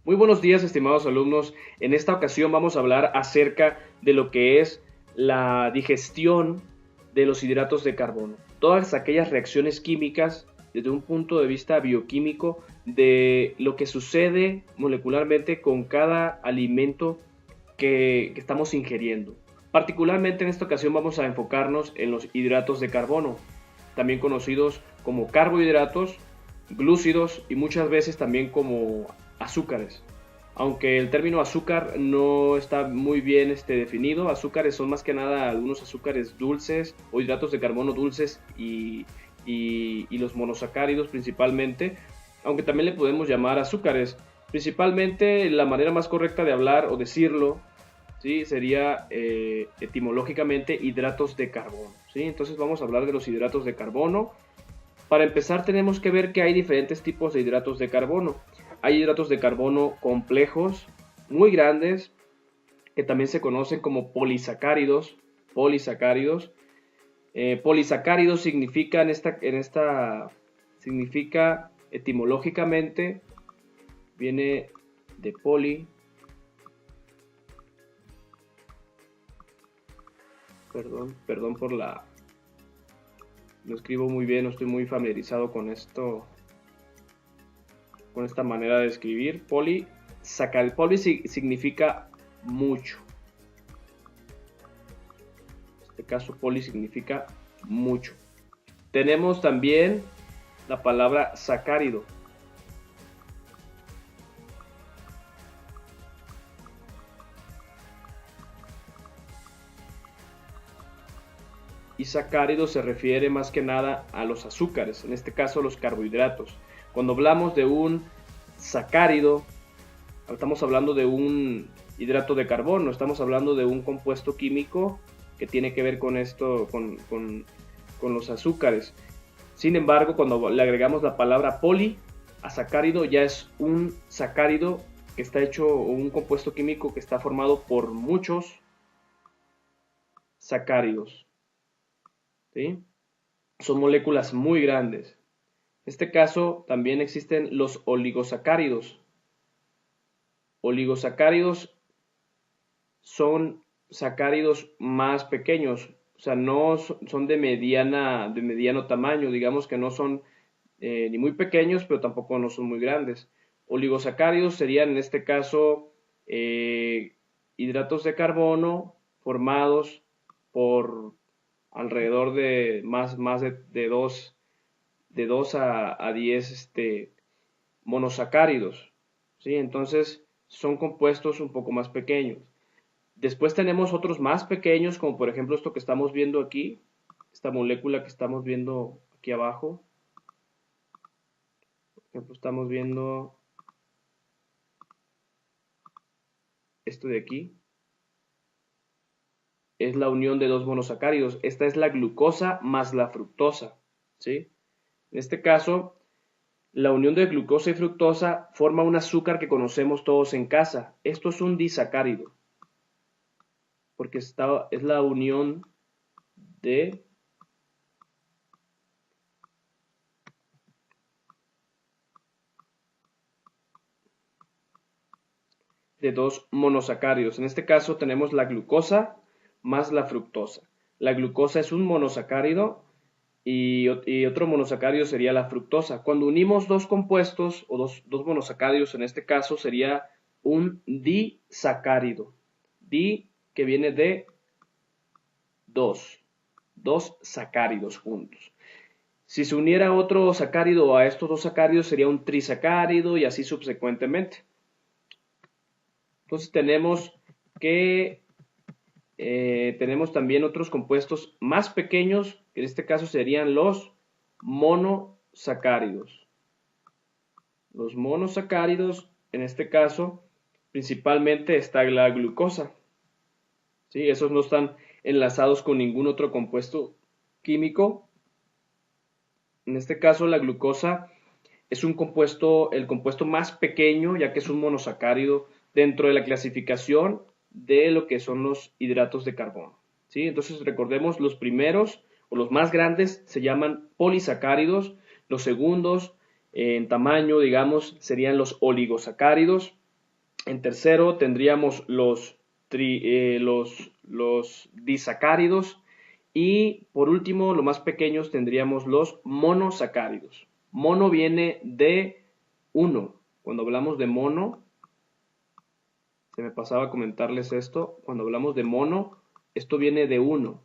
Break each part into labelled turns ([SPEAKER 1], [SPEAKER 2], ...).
[SPEAKER 1] Muy buenos días, estimados alumnos. En esta ocasión vamos a hablar acerca de lo que es la digestión de los hidratos de carbono. Todas aquellas reacciones químicas desde un punto de vista bioquímico de lo que sucede molecularmente con cada alimento que estamos ingiriendo. Particularmente en esta ocasión vamos a enfocarnos en los hidratos de carbono, también conocidos como carbohidratos, glúcidos y muchas veces también como azúcares. Aunque el término azúcar no está muy bien definido, azúcares son más que nada algunos azúcares dulces o hidratos de carbono dulces y los monosacáridos principalmente, aunque también le podemos llamar azúcares. Principalmente la manera más correcta de hablar o decirlo, ¿sí?, sería etimológicamente hidratos de carbono, ¿sí? Entonces vamos a hablar de los hidratos de carbono. Para empezar tenemos que ver que hay diferentes tipos de hidratos de carbono. Hay hidratos de carbono complejos, muy grandes, que también se conocen como polisacáridos. Polisacáridos significa significa etimológicamente, viene de poli, perdón por la, lo escribo muy bien, no estoy muy familiarizado con esto, con esta manera de escribir. Poli significa mucho. En este caso poli significa mucho. Tenemos también la palabra sacárido. Y sacárido se refiere más que nada a los azúcares, en este caso los carbohidratos. Cuando hablamos de un sacárido, estamos hablando de un hidrato de carbono, estamos hablando de un compuesto químico que tiene que ver con esto, con los azúcares. Sin embargo, cuando le agregamos la palabra poli a sacárido, ya es un sacárido que está hecho, un compuesto químico que está formado por muchos sacáridos, ¿sí? Son moléculas muy grandes. En este caso también existen los oligosacáridos. Oligosacáridos son sacáridos más pequeños, o sea, no son de mediano tamaño, digamos que no son ni muy pequeños, pero tampoco no son muy grandes. Oligosacáridos serían en este caso hidratos de carbono formados por alrededor de más de 2 a 10 monosacáridos, ¿sí? Entonces son compuestos un poco más pequeños. Después tenemos otros más pequeños, como por ejemplo esto que estamos viendo aquí, esta molécula que estamos viendo aquí abajo. Por ejemplo, estamos viendo esto de aquí. Es la unión de dos monosacáridos. Esta es la glucosa más la fructosa, ¿sí? En este caso, la unión de glucosa y fructosa forma un azúcar que conocemos todos en casa. Esto es un disacárido, porque es la unión de dos monosacáridos. En este caso tenemos la glucosa más la fructosa. La glucosa es un monosacárido y otro monosacárido sería la fructosa. Cuando unimos dos compuestos o dos monosacáridos, en este caso sería un disacárido. Di que viene de dos sacáridos juntos. Si se uniera otro sacárido a estos dos sacáridos sería un trisacárido y así subsecuentemente. Entonces tenemos que tenemos también otros compuestos más pequeños, que en este caso serían los monosacáridos. Los monosacáridos, en este caso, principalmente está la glucosa, ¿sí? Esos no están enlazados con ningún otro compuesto químico. En este caso, la glucosa es el compuesto más pequeño, ya que es un monosacárido dentro de la clasificación de lo que son los hidratos de carbono, ¿sí? Entonces recordemos, los primeros o los más grandes se llaman polisacáridos, los segundos en tamaño, digamos, serían los oligosacáridos, En tercero tendríamos los disacáridos. Y por último, los más pequeños, tendríamos los monosacáridos. Mono viene de uno. Cuando hablamos de mono, se me pasaba a comentarles esto. Cuando hablamos de mono, esto viene de uno.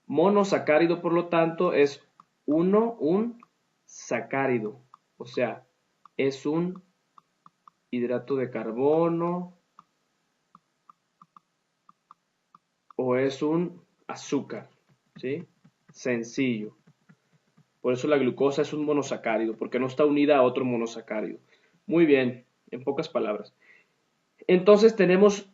[SPEAKER 1] Monosacárido, por lo tanto, es un sacárido. O sea, es un hidrato de carbono o es un azúcar, ¿sí? Sencillo. Por eso la glucosa es un monosacárido, porque no está unida a otro monosacárido. Muy bien, en pocas palabras. Entonces tenemos,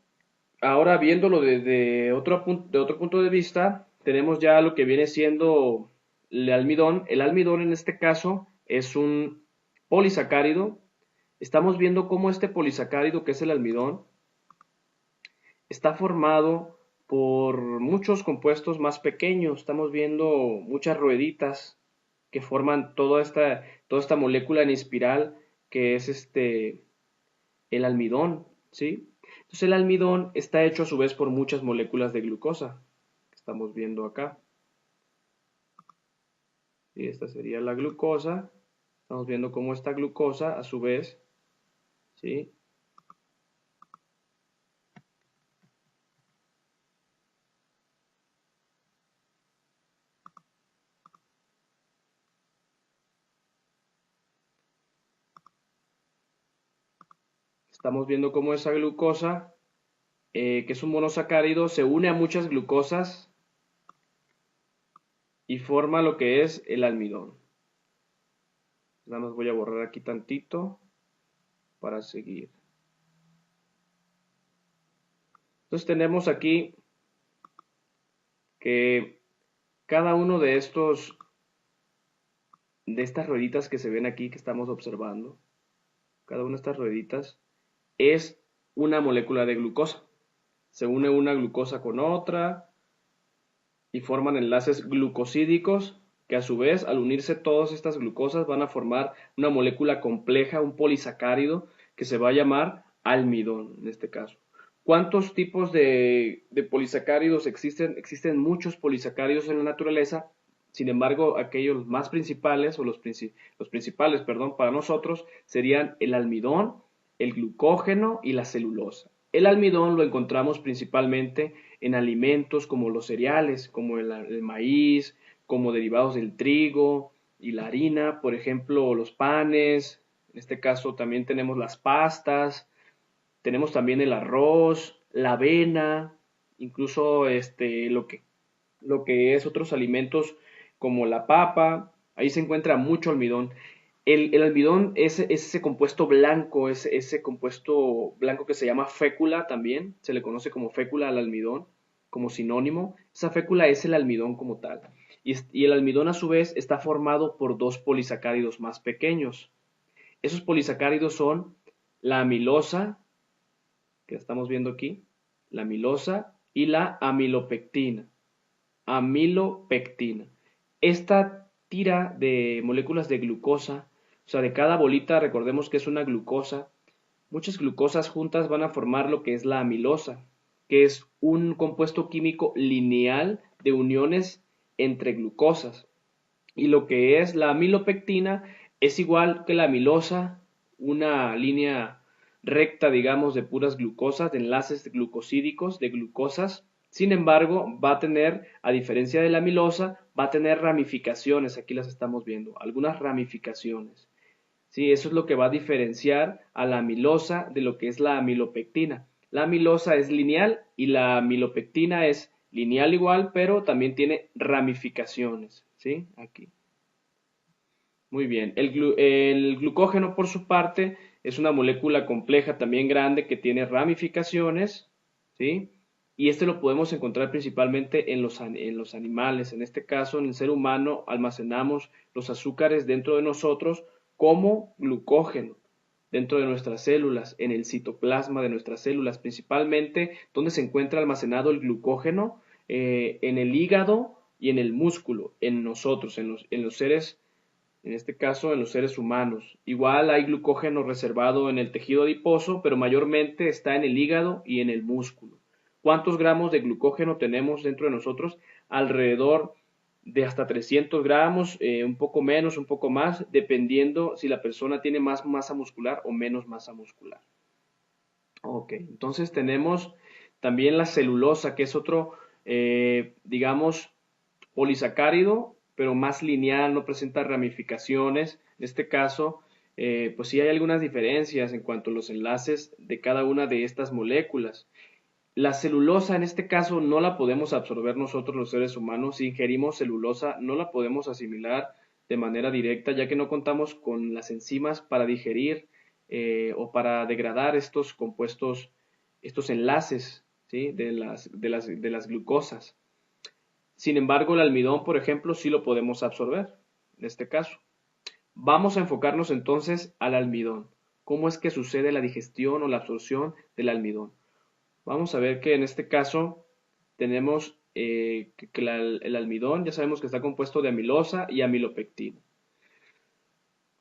[SPEAKER 1] ahora viéndolo desde otro punto de vista, tenemos ya lo que viene siendo el almidón. El almidón en este caso es un polisacárido. Estamos viendo cómo este polisacárido, que es el almidón, está formado por muchos compuestos más pequeños. Estamos viendo muchas rueditas que forman toda esta molécula en espiral que es el almidón, ¿sí? Entonces el almidón está hecho a su vez por muchas moléculas de glucosa, que estamos viendo acá. Y esta sería la glucosa. Estamos viendo cómo esta glucosa a su vez, ¿sí? Estamos viendo cómo esa glucosa, que es un monosacárido, se une a muchas glucosas y forma lo que es el almidón. Nada más voy a borrar aquí tantito para seguir. Entonces tenemos aquí que cada uno de estas rueditas que se ven aquí que estamos observando, cada una de estas rueditas es una molécula de glucosa. Se une una glucosa con otra y forman enlaces glucosídicos que a su vez, al unirse todas estas glucosas, van a formar una molécula compleja, un polisacárido, que se va a llamar almidón en este caso. ¿Cuántos tipos de polisacáridos existen? Existen muchos polisacáridos en la naturaleza. Sin embargo, aquellos más principales, o los principales, perdón, para nosotros, serían el almidón, el glucógeno y la celulosa. El almidón lo encontramos principalmente en alimentos como los cereales, como el maíz, como derivados del trigo y la harina, por ejemplo, los panes. En este caso también tenemos las pastas, tenemos también el arroz, la avena, incluso lo que es otros alimentos como la papa. Ahí se encuentra mucho almidón. El almidón es ese compuesto blanco, ese compuesto blanco que se llama fécula también, se le conoce como fécula al almidón, como sinónimo. Esa fécula es el almidón como tal. Y el almidón a su vez está formado por dos polisacáridos más pequeños. Esos polisacáridos son la amilosa, que estamos viendo aquí, la amilosa y la amilopectina. Amilopectina. Esta tira de moléculas de glucosa, o sea, de cada bolita, recordemos que es una glucosa, muchas glucosas juntas van a formar lo que es la amilosa, que es un compuesto químico lineal de uniones entre glucosas. Y lo que es la amilopectina es igual que la amilosa, una línea recta, digamos, de puras glucosas, de enlaces glucosídicos, de glucosas. Sin embargo, va a tener, a diferencia de la amilosa, va a tener ramificaciones, aquí las estamos viendo, algunas ramificaciones. Sí, eso es lo que va a diferenciar a la amilosa de lo que es la amilopectina. La amilosa es lineal y la amilopectina es lineal igual, pero también tiene ramificaciones, ¿sí? Aquí. Muy bien. El glucógeno, por su parte, es una molécula compleja, también grande, que tiene ramificaciones, ¿sí? Y este lo podemos encontrar principalmente en los animales. En este caso, en el ser humano, almacenamos los azúcares dentro de nosotros como glucógeno dentro de nuestras células, en el citoplasma de nuestras células, principalmente donde se encuentra almacenado el glucógeno, en el hígado y en el músculo, en nosotros, en los seres en este caso en los seres humanos. Igual hay glucógeno reservado en el tejido adiposo, pero mayormente está en el hígado y en el músculo. ¿Cuántos gramos de glucógeno tenemos dentro de nosotros? Alrededor de hasta 300 gramos, un poco menos, un poco más, dependiendo si la persona tiene más masa muscular o menos masa muscular. Ok, entonces tenemos también la celulosa, que es otro, digamos, polisacárido, pero más lineal, no presenta ramificaciones. En este caso, pues sí hay algunas diferencias en cuanto a los enlaces de cada una de estas moléculas. La celulosa en este caso no la podemos absorber nosotros los seres humanos. Si ingerimos celulosa no la podemos asimilar de manera directa, ya que no contamos con las enzimas para digerir o para degradar estos compuestos, estos enlaces, ¿sí? de las glucosas. Sin embargo, el almidón, por ejemplo, sí lo podemos absorber, en este caso. Vamos a enfocarnos entonces al almidón. ¿Cómo es que sucede la digestión o la absorción del almidón? Vamos a ver que en este caso tenemos el almidón, ya sabemos que está compuesto de amilosa y amilopectina.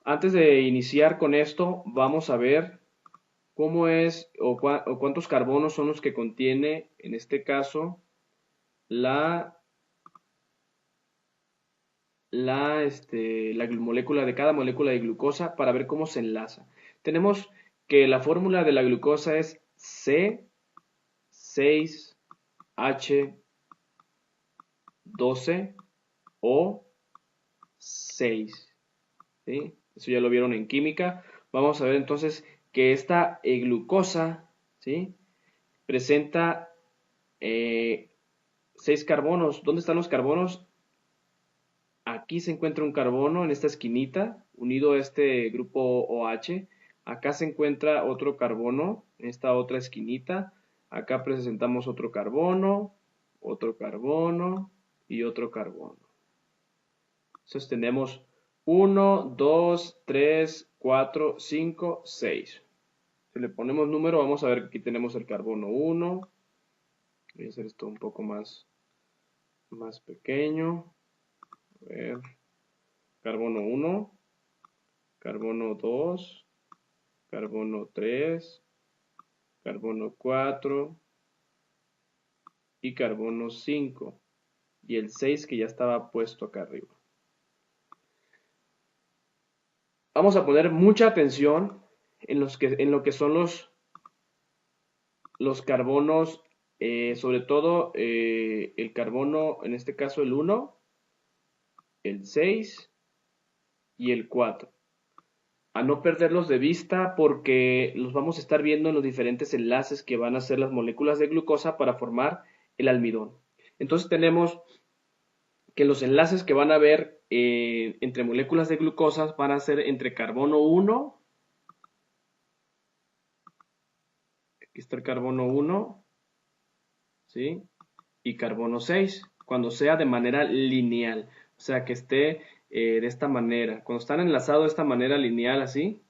[SPEAKER 1] Antes de iniciar con esto, vamos a ver cómo es o cuántos carbonos son los que contiene, en este caso, la molécula de cada molécula de glucosa para ver cómo se enlaza. Tenemos que la fórmula de la glucosa es C6H12O6. ¿Sí? Eso ya lo vieron en química. Vamos a ver entonces que esta glucosa, ¿sí? presenta 6 carbonos. ¿Dónde están los carbonos? Aquí se encuentra un carbono en esta esquinita, unido a este grupo OH. Acá se encuentra otro carbono en esta otra esquinita. Acá presentamos otro carbono y otro carbono. Entonces tenemos 1, 2, 3, 4, 5, 6. Si le ponemos número, vamos a ver que aquí tenemos el carbono 1. Voy a hacer esto un poco más pequeño. A ver. Carbono 1, carbono 2, carbono 3, carbono 4 y carbono 5. Y el 6 que ya estaba puesto acá arriba. Vamos a poner mucha atención en lo que son los carbonos, sobre todo el carbono, en este caso el 1, el 6 y el 4. A no perderlos de vista porque los vamos a estar viendo en los diferentes enlaces que van a hacer las moléculas de glucosa para formar el almidón. Entonces tenemos que los enlaces que van a haber entre moléculas de glucosa van a ser entre carbono 1, aquí está el carbono 1, ¿sí? Y carbono 6, cuando sea de manera lineal, o sea que esté de esta manera. Cuando están enlazados de esta manera lineal así,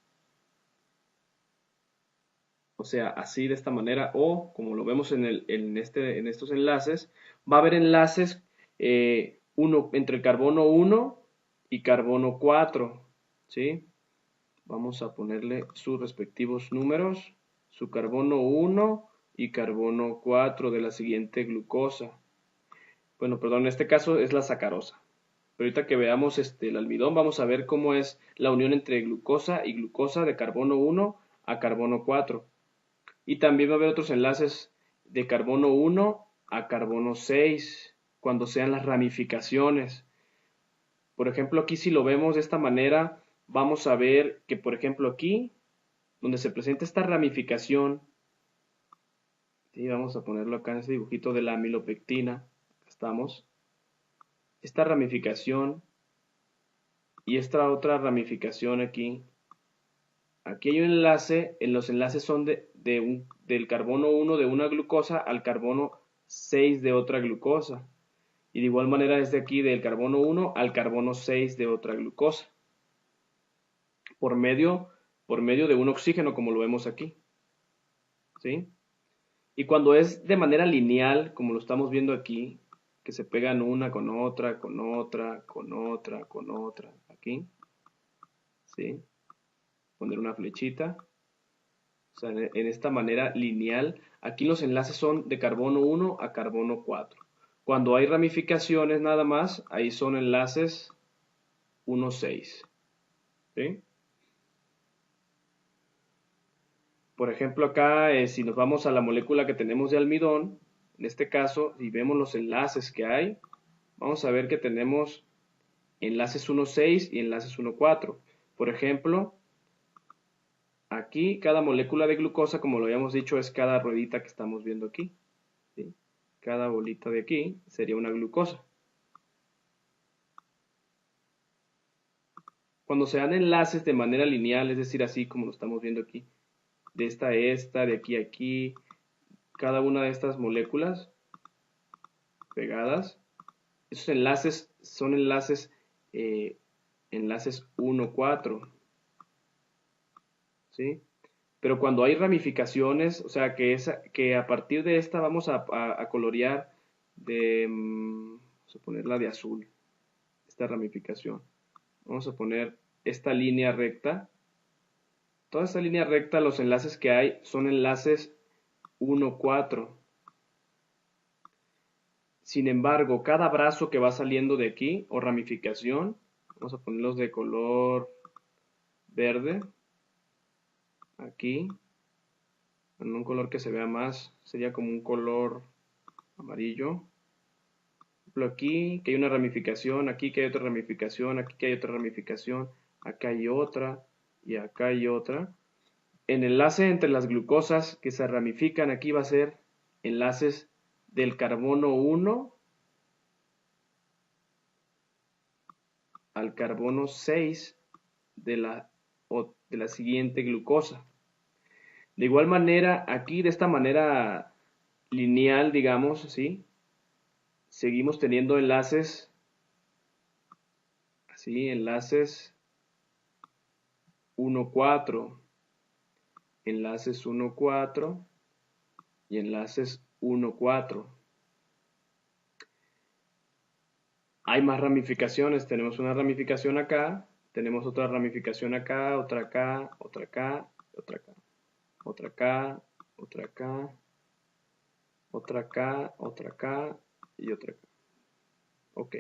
[SPEAKER 1] o sea, así de esta manera, o como lo vemos en estos enlaces, va a haber enlaces entre carbono 1 y carbono 4, ¿sí? Vamos a ponerle sus respectivos números, su carbono 1 y carbono 4 de la siguiente glucosa. Bueno, perdón, en este caso es la sacarosa. Pero ahorita que veamos el almidón, vamos a ver cómo es la unión entre glucosa y glucosa de carbono 1 a carbono 4. Y también va a haber otros enlaces de carbono 1 a carbono 6 cuando sean las ramificaciones. Por ejemplo, aquí si lo vemos de esta manera, vamos a ver que, por ejemplo, aquí, donde se presenta esta ramificación, ¿sí? Vamos a ponerlo acá en este dibujito de la amilopectina, acá estamos, esta ramificación y esta otra ramificación aquí. Aquí hay un enlace, los enlaces son del carbono 1 de una glucosa al carbono 6 de otra glucosa. Y de igual manera desde aquí del carbono 1 al carbono 6 de otra glucosa. Por medio de un oxígeno como lo vemos aquí. ¿Sí? Y cuando es de manera lineal, como lo estamos viendo aquí, que se pegan una con otra, con otra, con otra, con otra, aquí. ¿sí? Poner una flechita. O sea, en esta manera lineal. Aquí los enlaces son de carbono 1 a carbono 4. Cuando hay ramificaciones nada más, ahí son enlaces 1,6. ¿Sí? Por ejemplo, acá, si nos vamos a la molécula que tenemos de almidón, en este caso, si vemos los enlaces que hay, vamos a ver que tenemos enlaces 1,6 y enlaces 1,4. Por ejemplo, aquí cada molécula de glucosa, como lo habíamos dicho, es cada ruedita que estamos viendo aquí, ¿sí? Cada bolita de aquí sería una glucosa. Cuando se dan enlaces de manera lineal, es decir, así como lo estamos viendo aquí, de esta a esta, de aquí a aquí, cada una de estas moléculas pegadas, esos enlaces son enlaces 1,4, ¿sí? Pero cuando hay ramificaciones, o sea, que a partir de esta vamos a colorear vamos a ponerla de azul, esta ramificación. Vamos a poner esta línea recta. Toda esta línea recta, los enlaces que hay son enlaces 1,4. Sin embargo, cada brazo que va saliendo de aquí, o ramificación, vamos a ponerlos de color verde, aquí, en un color que se vea más, sería como un color amarillo. Por ejemplo, aquí que hay una ramificación, aquí que hay otra ramificación, aquí que hay otra ramificación, acá hay otra y acá hay otra. El enlace entre las glucosas que se ramifican aquí va a ser enlaces del carbono 1 al carbono 6 de la siguiente glucosa. De igual manera, aquí de esta manera lineal, digamos, ¿sí? Seguimos teniendo enlaces, así, enlaces 1,4, enlaces 1,4 y enlaces 1,4. Hay más ramificaciones, tenemos una ramificación acá, tenemos otra ramificación acá, otra acá, otra acá, otra acá, otra acá, otra acá, otra acá, otra acá y otra acá. Ok.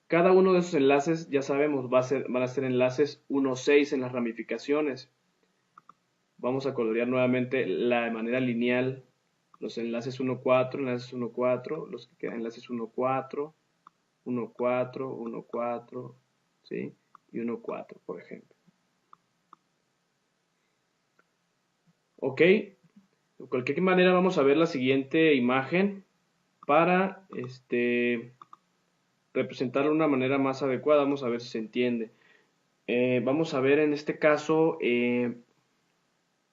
[SPEAKER 1] Cada uno de esos enlaces, ya sabemos, van a ser enlaces 1,6 en las ramificaciones. Vamos a colorear nuevamente de manera lineal los enlaces 1,4, enlaces 1,4, los que quedan enlaces 1,4, 1,4, 1,4, ¿sí? Y 1,4, por ejemplo. Ok, de cualquier manera vamos a ver la siguiente imagen para representarlo de una manera más adecuada. Vamos a ver si se entiende. Vamos a ver en este caso,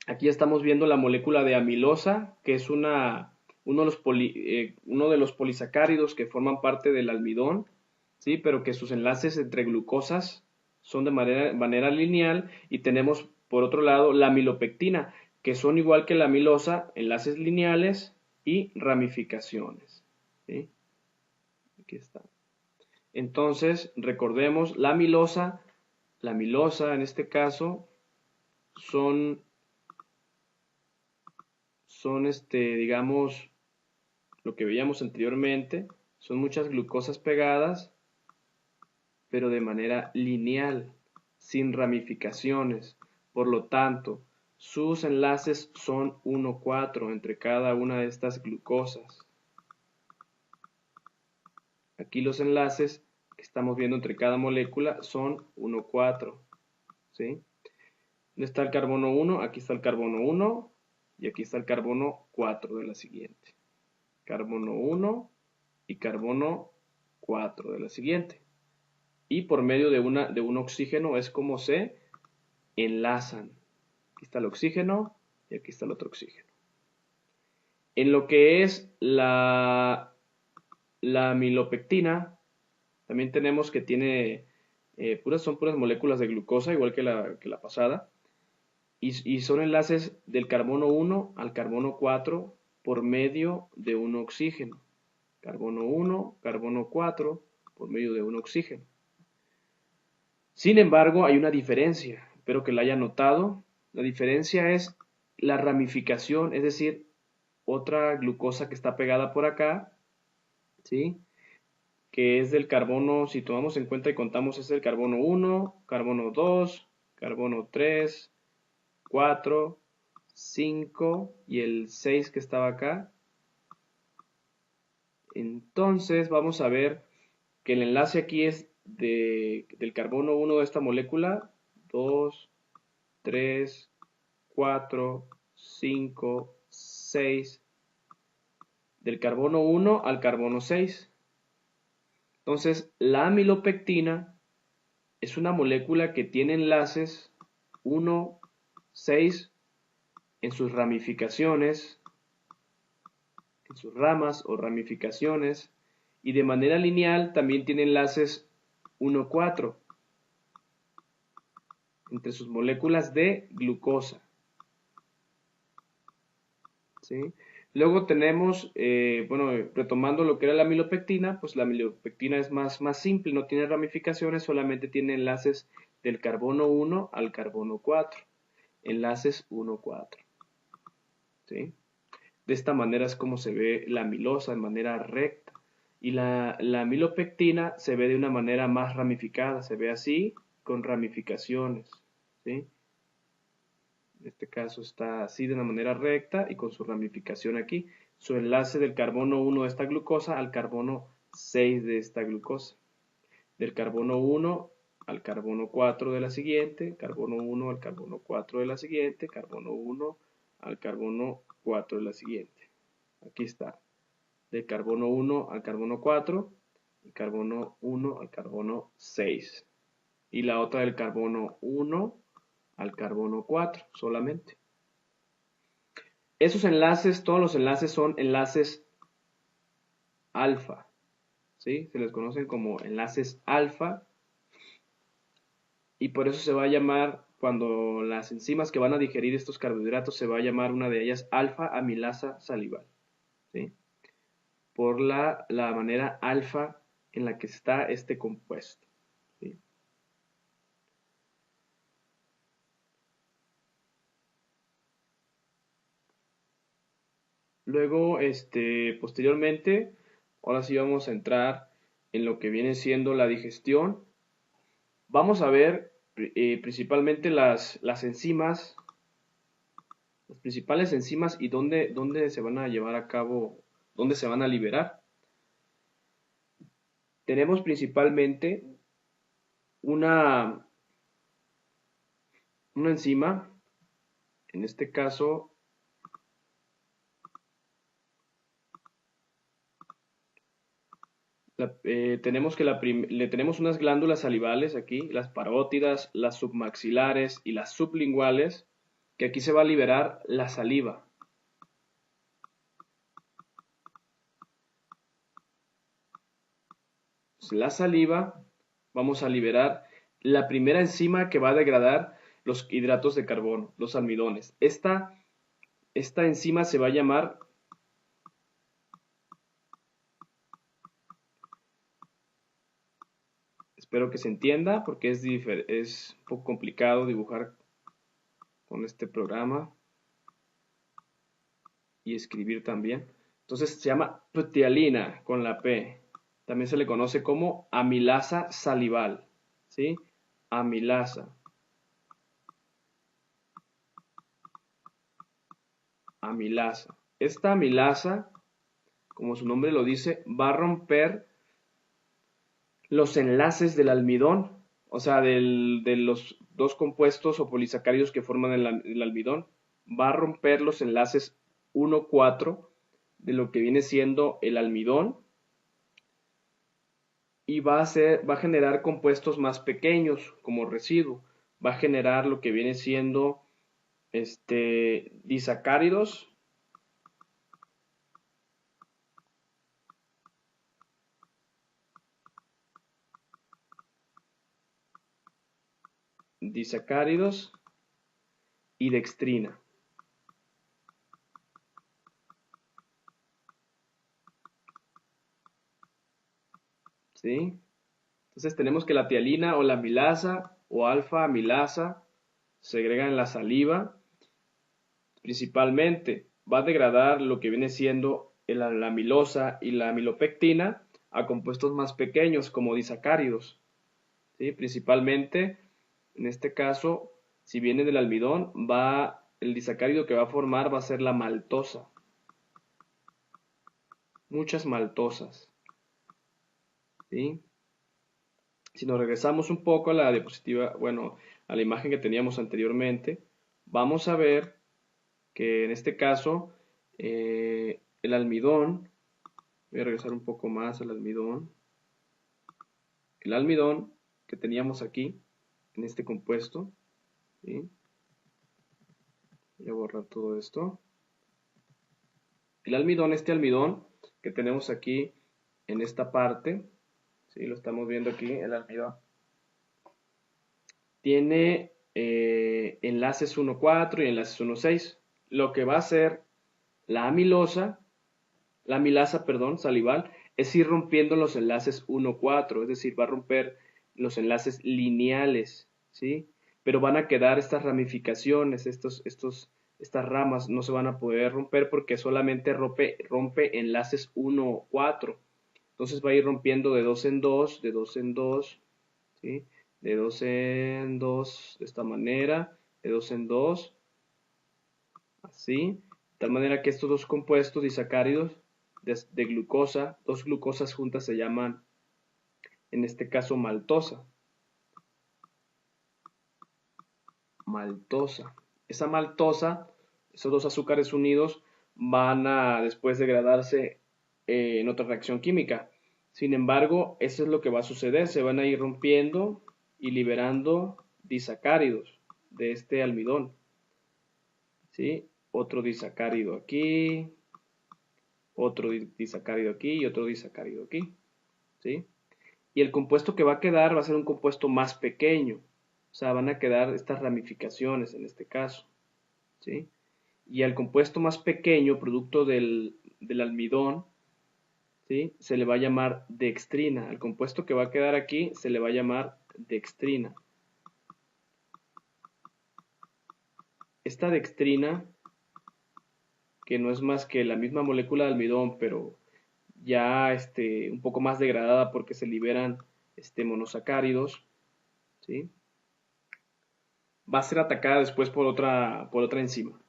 [SPEAKER 1] aquí estamos viendo la molécula de amilosa, que es uno de los polisacáridos que forman parte del almidón, ¿sí? Pero que sus enlaces entre glucosas son de manera lineal, y tenemos por otro lado la amilopectina, que son igual que la amilosa, enlaces lineales y ramificaciones, ¿sí? Aquí está. Entonces, recordemos, la amilosa en este caso son digamos, lo que veíamos anteriormente, son muchas glucosas pegadas, pero de manera lineal, sin ramificaciones. Por lo tanto, sus enlaces son 1,4 entre cada una de estas glucosas. Aquí los enlaces que estamos viendo entre cada molécula son 1,4, ¿sí? ¿Dónde está el carbono 1? Aquí está el carbono 1 y aquí está el carbono 4 de la siguiente. Carbono 1 y carbono 4 de la siguiente. Y por medio de un oxígeno es como se enlazan. Aquí está el oxígeno y aquí está el otro oxígeno. En lo que es la amilopectina, también tenemos que tiene son puras moléculas de glucosa, igual que la pasada. Y son enlaces del carbono 1 al carbono 4 por medio de un oxígeno. Carbono 1, carbono 4 por medio de un oxígeno. Sin embargo, hay una diferencia. Espero que la haya notado. La diferencia es la ramificación, es decir, otra glucosa que está pegada por acá, ¿sí? Que es del carbono, si tomamos en cuenta y contamos, es el carbono 1, carbono 2, carbono 3, 4, 5 y el 6 que estaba acá. Entonces vamos a ver que el enlace aquí es del carbono 1 de esta molécula, 2, 3, 4, 5, 6, del carbono 1 al carbono 6. Entonces, la amilopectina es una molécula que tiene enlaces 1, 6 en sus ramificaciones, en sus ramas o ramificaciones, y de manera lineal también tiene enlaces 1, 4 entre sus moléculas de glucosa. ¿Sí? Luego tenemos, bueno, retomando lo que era la amilopectina, pues la amilopectina es más simple, no tiene ramificaciones, solamente tiene enlaces del carbono 1 al carbono 4, enlaces 1, 4. ¿Sí? De esta manera es como se ve la amilosa de manera recta. Y la amilopectina se ve de una manera más ramificada, se ve así, con ramificaciones. ¿Sí? En este caso está así de una manera recta y con su ramificación aquí. Su enlace del carbono 1 de esta glucosa al carbono 6 de esta glucosa. Del carbono 1 al carbono 4 de la siguiente, carbono 1 al carbono 4 de la siguiente, carbono 1 al carbono 4 de la siguiente. Aquí está. Del carbono 1 al carbono 4 y carbono 1 al carbono 6. Y la otra del carbono 1 al carbono 4 solamente. Esos enlaces, todos los enlaces son enlaces alfa, ¿sí? Se les conocen como enlaces alfa y por eso se va a llamar, cuando las enzimas que van a digerir estos carbohidratos, se va a llamar una de ellas alfa amilasa salival, ¿sí? Por la manera alfa en la que está este compuesto, ¿sí? Luego, posteriormente, ahora sí vamos a entrar en lo que viene siendo la digestión. Vamos a ver principalmente las enzimas, las principales enzimas y dónde se van a llevar a cabo, dónde se van a liberar. Tenemos principalmente una, una enzima, en este caso tenemos que le tenemos unas glándulas salivales aquí, las parótidas, las submaxilares y las sublinguales, que aquí se va a liberar la saliva. La saliva, vamos a liberar la primera enzima que va a degradar los hidratos de carbono, los almidones. Esta enzima se va a llamar espero que se entienda porque es un poco complicado dibujar con este programa y escribir también. Entonces se llama ptialina con la P. También se le conoce como amilasa salival, ¿sí? Amilasa. Amilasa. Esta amilasa, como su nombre lo dice, va a romper los enlaces del almidón, o sea, de los dos compuestos o polisacáridos que forman el almidón, va a romper los enlaces 1,4 de lo que viene siendo el almidón y va a generar compuestos más pequeños como residuo. Va a generar lo que viene siendo disacáridos, y dextrina. ¿Sí? Entonces tenemos que la tialina o la amilasa o alfa amilasa segrega en la saliva, principalmente va a degradar lo que viene siendo la amilosa y la amilopectina a compuestos más pequeños como disacáridos, ¿sí? Principalmente, en este caso, si viene del almidón, el disacárido que va a formar va a ser la maltosa. Muchas maltosas, ¿sí? Si nos regresamos un poco a la diapositiva, bueno, a la imagen que teníamos anteriormente, vamos a ver que en este caso el almidón, voy a regresar un poco más al almidón, el almidón que teníamos aquí en este compuesto, ¿sí? Voy a borrar todo esto. El almidón, este almidón que tenemos aquí en esta parte, ¿sí? Lo estamos viendo aquí, el almidón. Tiene enlaces 1,4 y enlaces 1,6. Lo que va a hacer la amilasa, perdón, salival, es ir rompiendo los enlaces 1,4, es decir, va a romper los enlaces lineales, ¿sí? Pero van a quedar estas ramificaciones, estas ramas no se van a poder romper porque solamente rompe enlaces 1,4. Entonces va a ir rompiendo de 2 en 2, de 2 en 2, ¿sí? De 2 en 2 de esta manera, de 2 en 2, así, de tal manera que estos dos compuestos disacáridos de glucosa, dos glucosas juntas se llaman, en este caso, maltosa. Maltosa. Esa maltosa, esos dos azúcares unidos, van a después degradarse en otra reacción química. Sin embargo, eso es lo que va a suceder, se van a ir rompiendo y liberando disacáridos de este almidón, ¿sí? Otro disacárido aquí, otro disacárido aquí y otro disacárido aquí, ¿sí? Y el compuesto que va a quedar va a ser un compuesto más pequeño, o sea, van a quedar estas ramificaciones en este caso, ¿sí? Y al compuesto más pequeño, producto del almidón, ¿sí? Se le va a llamar dextrina. Al compuesto que va a quedar aquí se le va a llamar dextrina. Esta dextrina, que no es más que la misma molécula de almidón, pero ya un poco más degradada porque se liberan monosacáridos, ¿sí? Va a ser atacada después por otra enzima.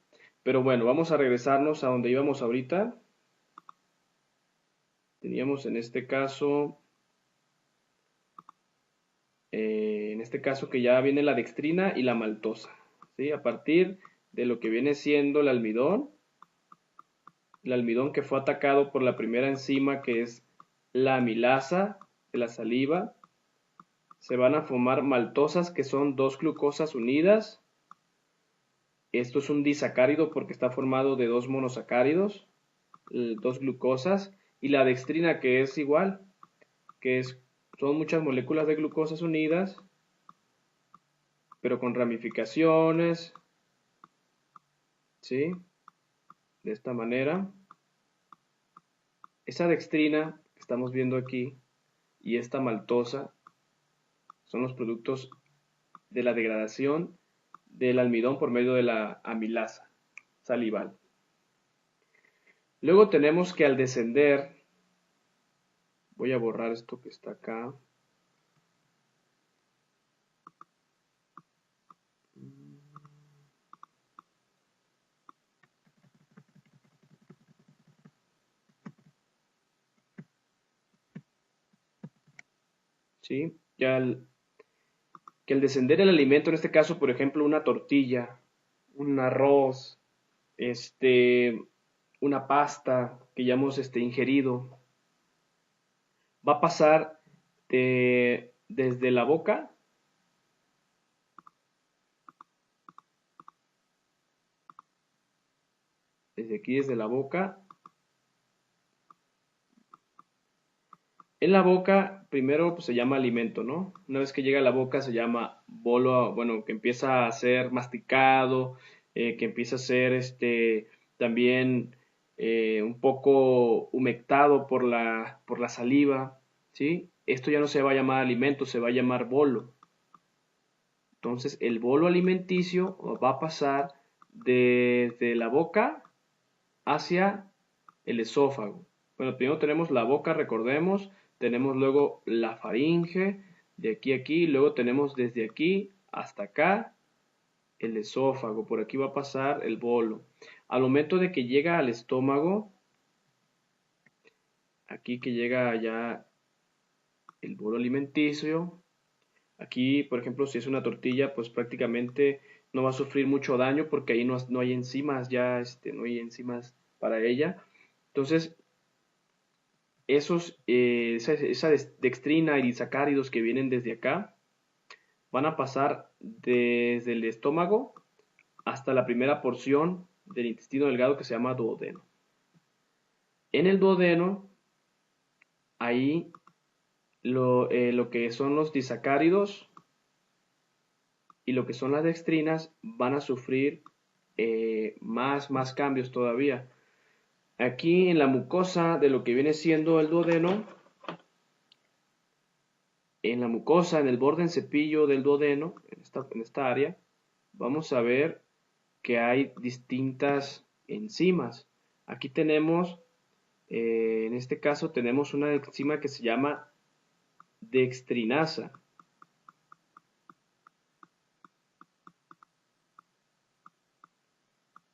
[SPEAKER 1] Pero bueno, vamos a regresarnos a donde íbamos ahorita. Teníamos en este caso que ya viene la dextrina y la maltosa, ¿sí? A partir de lo que viene siendo el almidón que fue atacado por la primera enzima que es la amilasa de la saliva, se van a formar maltosas que son dos glucosas unidas. Esto es un disacárido porque está formado de dos monosacáridos, dos glucosas, y la dextrina que es igual, son muchas moléculas de glucosas unidas, pero con ramificaciones, ¿sí? De esta manera. Esa dextrina que estamos viendo aquí y esta maltosa son los productos de la degradación del almidón por medio de la amilasa salival. Luego tenemos que al descender, voy a borrar esto que está acá. ¿Sí? Que al descender el alimento, en este caso, por ejemplo, una tortilla, un arroz, una pasta que ya hemos ingerido, va a pasar desde la boca desde la boca. En la boca, primero pues, se llama alimento, ¿no? Una vez que llega a la boca se llama bolo, bueno, que empieza a ser masticado, que empieza a ser también un poco humectado por la saliva, ¿sí? Esto ya no se va a llamar alimento, se va a llamar bolo. Entonces el bolo alimenticio va a pasar desde la boca hacia el esófago. Bueno, primero tenemos la boca, recordemos, tenemos luego la faringe, de aquí a aquí, luego tenemos desde aquí hasta acá el esófago, por aquí va a pasar el bolo. Al momento de que llega al estómago, aquí que llega ya el bolo alimenticio, aquí por ejemplo si es una tortilla pues prácticamente no va a sufrir mucho daño porque ahí no hay enzimas ya, no hay enzimas para ella. Entonces esa dextrina y disacáridos que vienen desde acá van a pasar desde el estómago hasta la primera porción del intestino delgado que se llama duodeno. En el duodeno, ahí lo que son los disacáridos y lo que son las dextrinas van a sufrir más cambios todavía. Aquí en la mucosa de lo que viene siendo el duodeno, en la mucosa, en el borde en cepillo del duodeno, en esta área, vamos a ver que hay distintas enzimas. Aquí tenemos, en este caso, tenemos una enzima que se llama dextrinasa.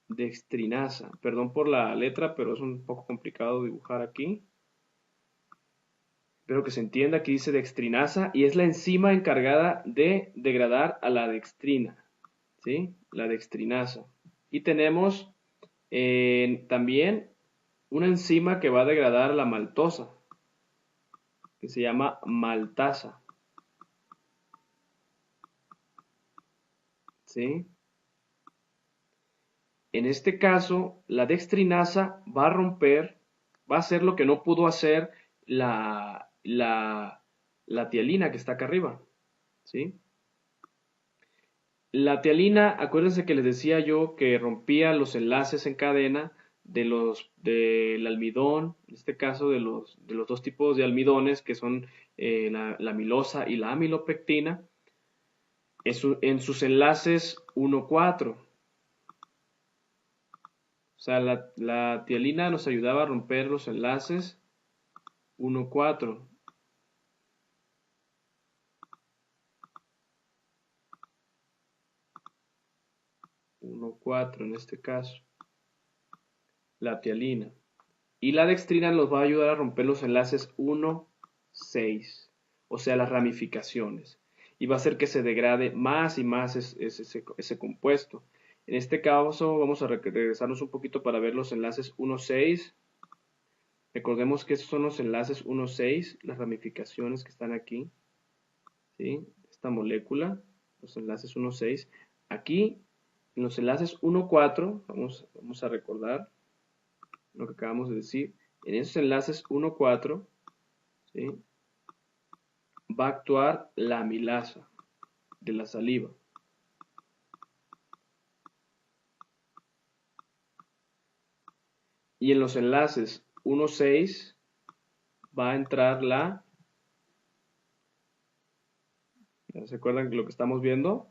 [SPEAKER 1] Dextrinasa. Perdón por la letra, pero es un poco complicado dibujar aquí. Espero que se entienda. Aquí dice dextrinasa y es la enzima encargada de degradar a la dextrina. ¿Sí? La dextrinasa. Y tenemos también una enzima que va a degradar a la maltosa, que se llama maltasa. ¿Sí? En este caso, la dextrinasa va a romper, va a hacer lo que no pudo hacer la tialina que está acá arriba. ¿Sí? La tialina, acuérdense que les decía yo que rompía los enlaces en cadena del almidón, en este caso de los dos tipos de almidones que son la amilosa y la amilopectina, en sus enlaces 1,4. O sea, la tialina nos ayudaba a romper los enlaces 1,4. 1,4 en este caso, la tialina. Y la dextrina nos va a ayudar a romper los enlaces 1,6, o sea, las ramificaciones. Y va a hacer que se degrade más y más ese compuesto. En este caso vamos a regresarnos un poquito para ver los enlaces 1,6. Recordemos que estos son los enlaces 1,6, las ramificaciones que están aquí, ¿sí? Esta molécula, los enlaces 1,6. Aquí, en los enlaces 1,4, vamos a recordar lo que acabamos de decir. En esos enlaces 1,4, ¿sí? Va a actuar la amilasa de la saliva. Y en los enlaces 1,6 va a entrar ¿se acuerdan de lo que estamos viendo?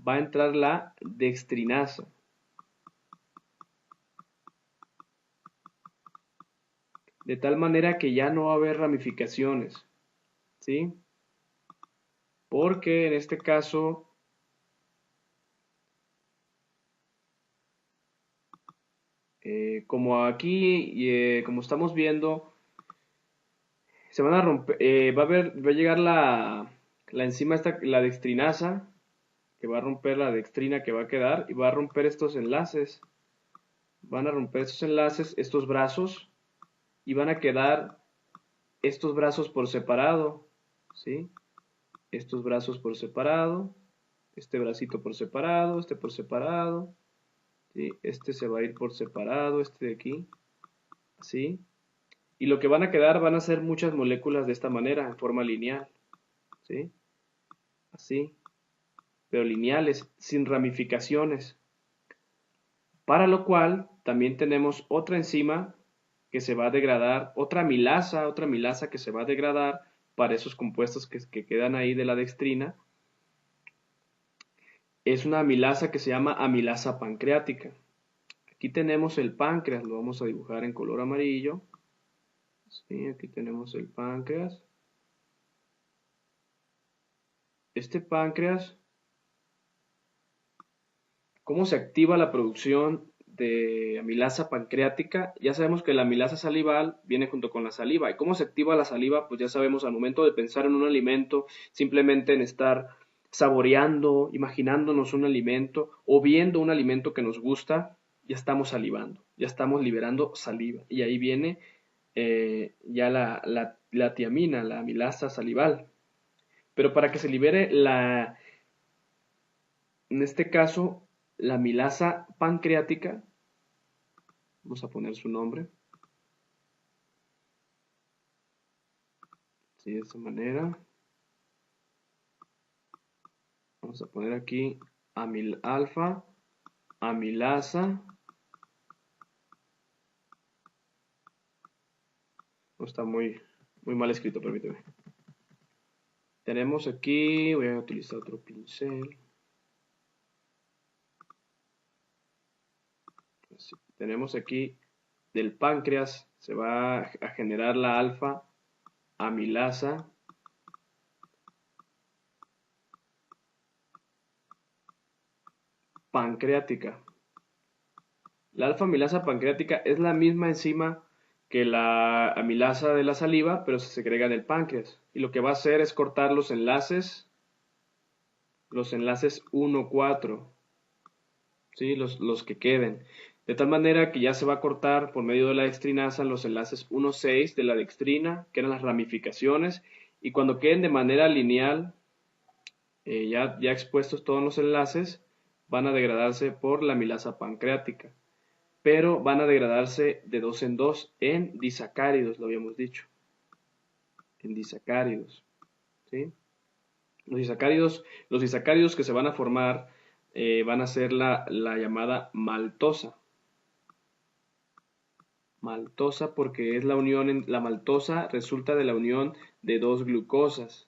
[SPEAKER 1] Va a entrar la dextrinasa. De tal manera que ya no va a haber ramificaciones, ¿sí? Porque en este caso, como aquí, como estamos viendo, se van a romper, va a llegar la enzima esta, la dextrinasa, que va a romper la dextrina que va a quedar y va a romper estos enlaces. Van a romper estos enlaces, estos brazos, y van a quedar estos brazos por separado, ¿sí? Estos brazos por separado, este bracito por separado, este por separado, ¿sí? Este se va a ir por separado, este de aquí, así. Y lo que van a quedar van a ser muchas moléculas de esta manera, en forma lineal, ¿sí? Así, pero lineales, sin ramificaciones. Para lo cual también tenemos otra enzima que se va a degradar, otra milasa que se va a degradar para esos compuestos que quedan ahí de la dextrina, es una amilasa que se llama amilasa pancreática. Aquí tenemos el páncreas, lo vamos a dibujar en color amarillo. Sí, aquí tenemos el páncreas. Este páncreas, ¿cómo se activa la producción de amilasa pancreática? Ya sabemos que la amilasa salival viene junto con la saliva. ¿Y cómo se activa la saliva? Pues ya sabemos, al momento de pensar en un alimento, simplemente en estar saboreando, imaginándonos un alimento o viendo un alimento que nos gusta, ya estamos salivando, ya estamos liberando saliva. Y ahí viene ya la tiamina, la amilasa salival. Pero para que se libere en este caso, la amilasa pancreática, vamos a poner su nombre, ¿sí? De esta manera. Vamos a poner aquí alfa, amilasa. No está muy mal escrito, permíteme. Tenemos aquí, voy a utilizar otro pincel. Así. Tenemos aquí del páncreas, se va a generar la alfa amilasa pancreática. La alfa amilasa pancreática es la misma enzima que la amilasa de la saliva, pero se segrega en el páncreas. Y lo que va a hacer es cortar los enlaces 1,4, ¿sí? Los que queden. De tal manera que ya se va a cortar por medio de la dextrinasa los enlaces 1,6 de la dextrina, que eran las ramificaciones, y cuando queden de manera lineal, ya expuestos todos los enlaces, van a degradarse por la amilasa pancreática, pero van a degradarse de 2 en 2 en disacáridos, lo habíamos dicho, en disacáridos, ¿sí? Los disacáridos que se van a formar van a ser la llamada maltosa. Maltosa porque es la unión, la maltosa resulta de la unión de dos glucosas,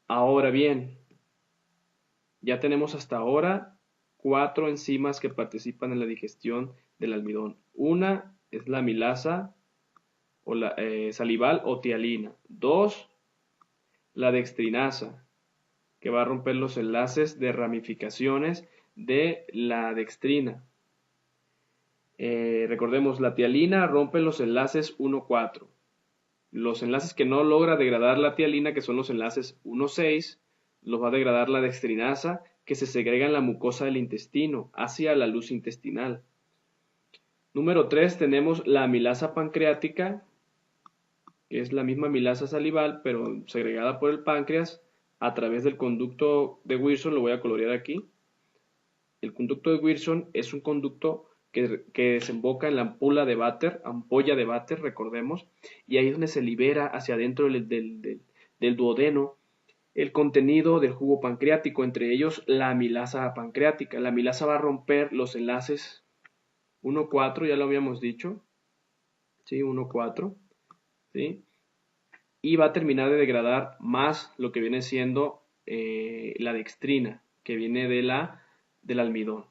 [SPEAKER 1] Ahora bien, ya tenemos hasta ahora 4 enzimas que participan en la digestión del almidón. Una es la amilasa o la salival o tialina. 2, la dextrinasa, que va a romper los enlaces de ramificaciones de la dextrina. Recordemos, la tialina rompe los enlaces 1,4. Los enlaces que no logra degradar la tialina, que son los enlaces 1,6, los va a degradar la dextrinasa, que se segrega en la mucosa del intestino, hacia la luz intestinal. Número 3 tenemos la amilasa pancreática, que es la misma amilasa salival, pero segregada por el páncreas a través del conducto de Wilson, lo voy a colorear aquí. El conducto de Wilson es un conducto que desemboca en la ampolla de váter, recordemos, y ahí es donde se libera hacia adentro del duodeno el contenido del jugo pancreático, entre ellos la amilasa pancreática. La amilasa va a romper los enlaces 1,4, ya lo habíamos dicho, ¿sí? 1,4, ¿sí? Y va a terminar de degradar más lo que viene siendo la dextrina, que viene del almidón.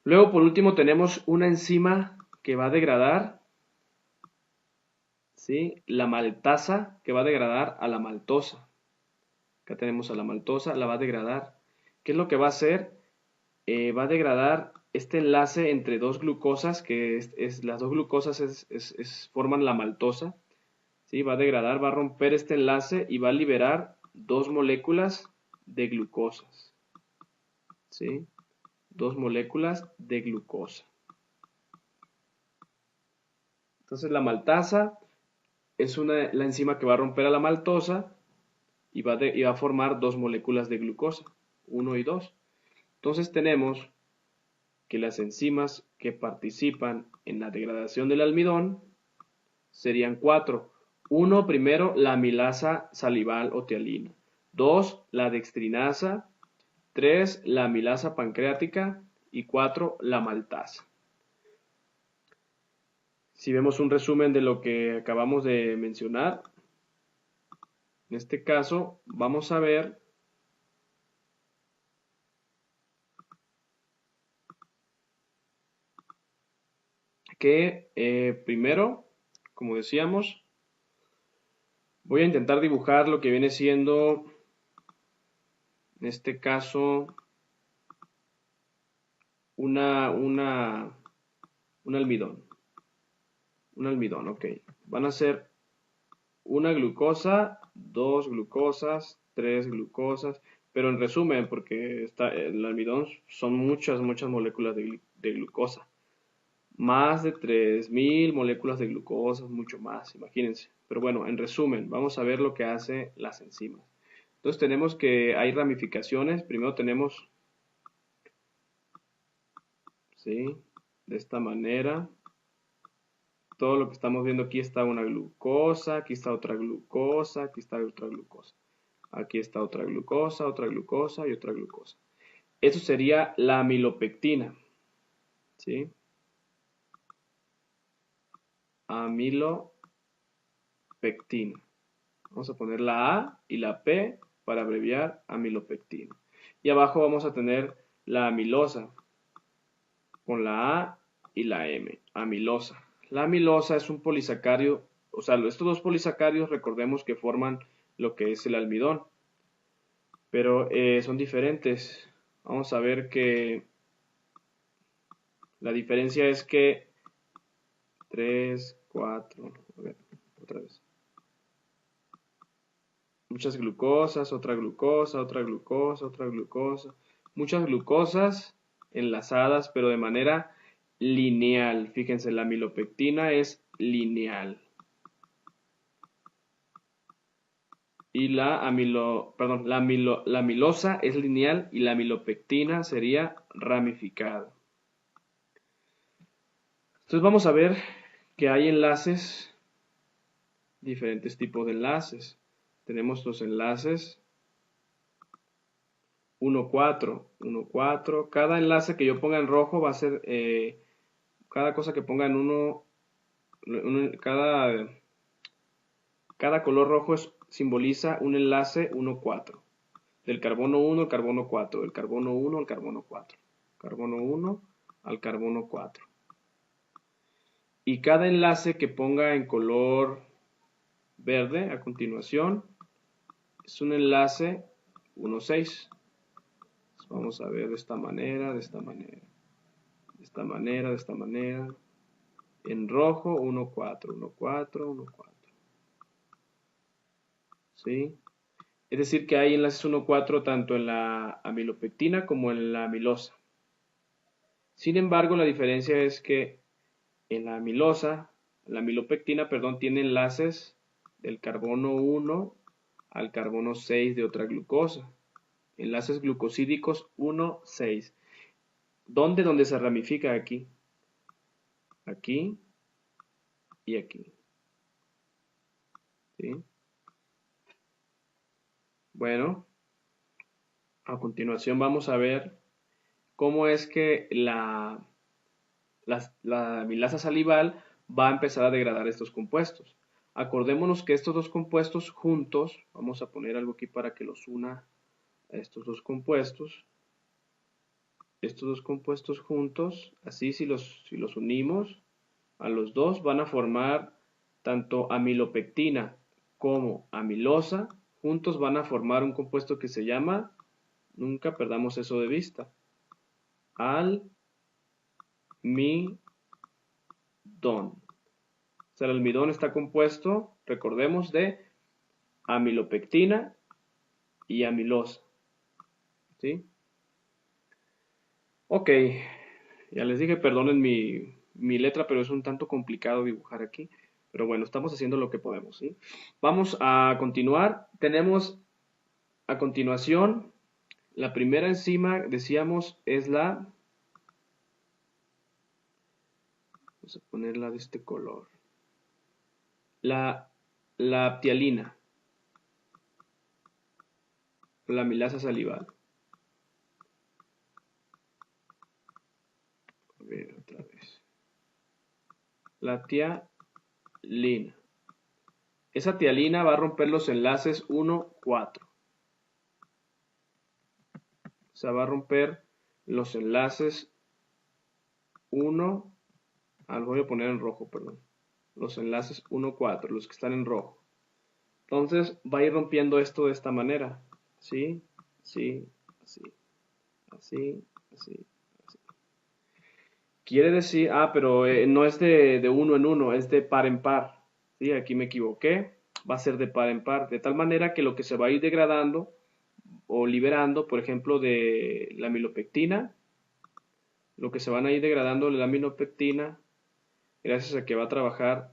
[SPEAKER 1] Luego, por último, tenemos una enzima que va a degradar, ¿sí? La maltasa, que va a degradar a la maltosa. Acá tenemos a la maltosa, la va a degradar. ¿Qué es lo que va a hacer? Va a degradar este enlace entre dos glucosas, que las dos glucosas forman la maltosa. ¿Sí? Va a degradar, va a romper este enlace y va a liberar dos moléculas de glucosas. ¿Sí? Dos moléculas de glucosa. Entonces la maltasa es la enzima que va a romper a la maltosa y va a formar dos moléculas de glucosa, 1 y 2. Entonces tenemos que las enzimas que participan en la degradación del almidón serían 4. 1, primero, la amilasa salival o tialina. 2, la dextrinasa. 3, la amilasa pancreática. Y 4, la maltasa. Si vemos un resumen de lo que acabamos de mencionar, En este caso, vamos a ver que primero, como decíamos, voy a intentar dibujar lo que viene siendo, en este caso, un almidón. Un almidón, ok. Van a ser una glucosa, dos glucosas, tres glucosas, pero en resumen, porque el almidón son muchas moléculas de glucosa. Más de 3000 moléculas de glucosa, mucho más, imagínense. Pero bueno, en resumen, vamos a ver lo que hace las enzimas. Entonces tenemos que hay ramificaciones. Primero tenemos, ¿sí? De esta manera. Todo lo que estamos viendo aquí está una glucosa, aquí está otra glucosa, aquí está otra glucosa. Aquí está otra glucosa y otra glucosa. Eso sería la amilopectina, ¿sí? Amilopectina. Vamos a poner la A y la P para abreviar amilopectina. Y abajo vamos a tener la amilosa con la A y la M, amilosa. La amilosa es un polisacárido, o sea, estos dos polisacáridos recordemos que forman lo que es el almidón, pero son diferentes. Vamos a ver que la diferencia es que 3, 4, a ver, otra vez. Muchas glucosas, otra glucosa, otra glucosa, otra glucosa. Muchas glucosas enlazadas, pero de manera lineal. Fíjense, la amilopectina es lineal. Y la amilosa es lineal y la amilopectina sería ramificada. Entonces vamos a ver que hay enlaces, diferentes tipos de enlaces. Tenemos los enlaces 1, 4, 1, 4. Cada enlace que yo ponga en rojo va a ser, cada cosa que ponga en cada color rojo simboliza un enlace 1, 4. Del carbono 1 al carbono 4, del carbono 1 al carbono 4, carbono 1 al carbono 4. Y cada enlace que ponga en color verde a continuación es un enlace 1, 6. Vamos a ver de esta manera, de esta manera, de esta manera, de esta manera. En rojo 1, 4, 1, 4, 1, 4. ¿Sí? Es decir que hay enlaces 1, 4 tanto en la amilopectina como en la amilosa. Sin embargo, la diferencia es que en la amilosa, la amilopectina, perdón, tiene enlaces del carbono 1 al carbono 6 de otra glucosa. Enlaces glucosídicos 1, 6. ¿Dónde? Donde se ramifica aquí. Aquí y aquí. ¿Sí? Bueno, a continuación vamos a ver cómo es que la amilasa salival va a empezar a degradar estos compuestos. Acordémonos que estos dos compuestos juntos, vamos a poner algo aquí para que los una a estos dos compuestos juntos, así si los unimos a los dos van a formar tanto amilopectina como amilosa, juntos van a formar un compuesto que se llama, nunca perdamos eso de vista, almidón. O sea, el almidón está compuesto, recordemos, de amilopectina y amilosa. ¿Sí? Ok, ya les dije, perdonen mi letra, pero es un tanto complicado dibujar aquí. Pero bueno, estamos haciendo lo que podemos, ¿sí? Vamos a continuar. Tenemos a continuación, la primera enzima, decíamos, es vamos a ponerla de este color, la, la ptialina, la amilasa salival. A ver, otra vez. La tialina. Esa tialina va a romper los enlaces 1, 4. O sea, va a romper los enlaces 1, los voy a poner en rojo, perdón. Los enlaces 1, 4, los que están en rojo. Entonces va a ir rompiendo esto de esta manera. Así, así, así, así, así, así. Quiere decir, pero no es de uno en uno, es de par en par. ¿Sí? Aquí me equivoqué. Va a ser de par en par. De tal manera que lo que se va a ir degradando o liberando, por ejemplo, de la amilopectina, lo que se van a ir degradando de la amilopectina, gracias a que va a trabajar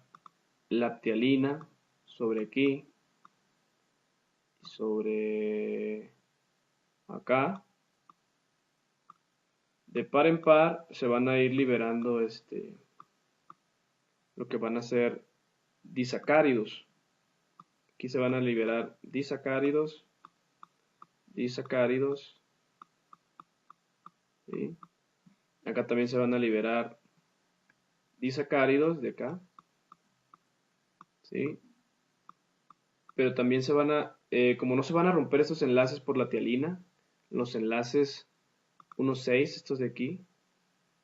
[SPEAKER 1] la ptialina sobre aquí, sobre acá, de par en par se van a ir liberando lo que van a ser disacáridos. Aquí se van a liberar disacáridos, disacáridos, ¿sí? Acá también se van a liberar disacáridos de acá, ¿sí? Pero también se van a, como no se van a romper estos enlaces por la tialina, los enlaces 1,6, estos de aquí,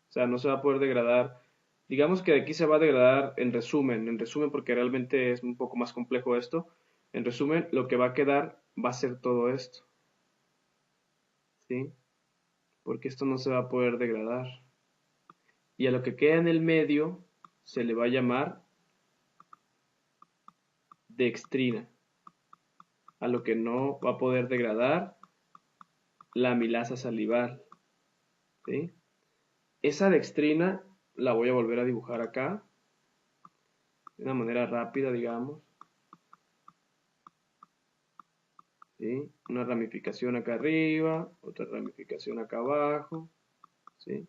[SPEAKER 1] o sea, no se va a poder degradar. Digamos que de aquí se va a degradar en resumen porque realmente es un poco más complejo esto. En resumen, lo que va a quedar va a ser todo esto, ¿sí? Porque esto no se va a poder degradar. Y a lo que queda en el medio se le va a llamar dextrina. A lo que no va a poder degradar la amilasa salival, ¿sí? Esa dextrina la voy a volver a dibujar acá, de una manera rápida, digamos, ¿sí? Una ramificación acá arriba, otra ramificación acá abajo, ¿sí?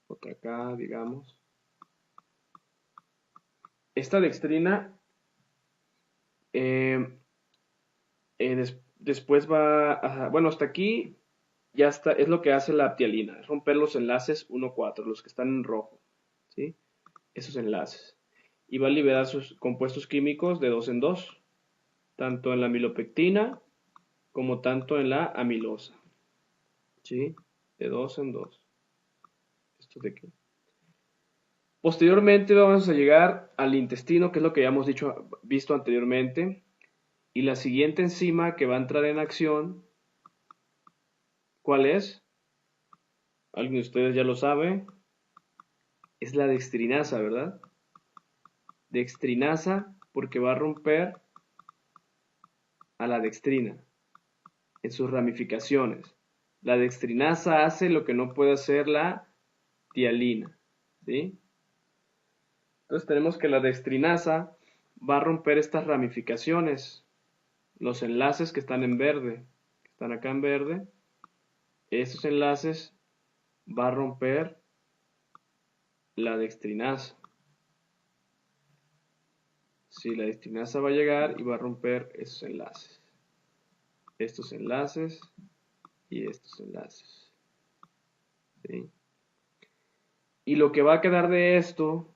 [SPEAKER 1] Otra acá, digamos. Esta dextrina eh, después va, bueno, hasta aquí ya está, es lo que hace la ptialina, es romper los enlaces 1, 4, los que están en rojo, ¿sí? Esos enlaces. Y va a liberar sus compuestos químicos de 2 en 2, tanto en la amilopectina como tanto en la amilosa, ¿sí? De 2 en 2. Esto de aquí. Posteriormente vamos a llegar al intestino, que es lo que ya hemos visto anteriormente. Y la siguiente enzima que va a entrar en acción, ¿cuál es? ¿Alguien de ustedes ya lo sabe? Es la dextrinasa, ¿verdad? Dextrinasa porque va a romper a la dextrina en sus ramificaciones. La dextrinasa hace lo que no puede hacer la tialina, ¿sí? Entonces tenemos que la dextrinasa va a romper estas ramificaciones, los enlaces que están en verde, que están acá en verde, estos enlaces va a romper la dextrinasa. Sí, la dextrinasa va a llegar y va a romper esos enlaces. Estos enlaces y estos enlaces. ¿Sí? Y lo que va a quedar de esto,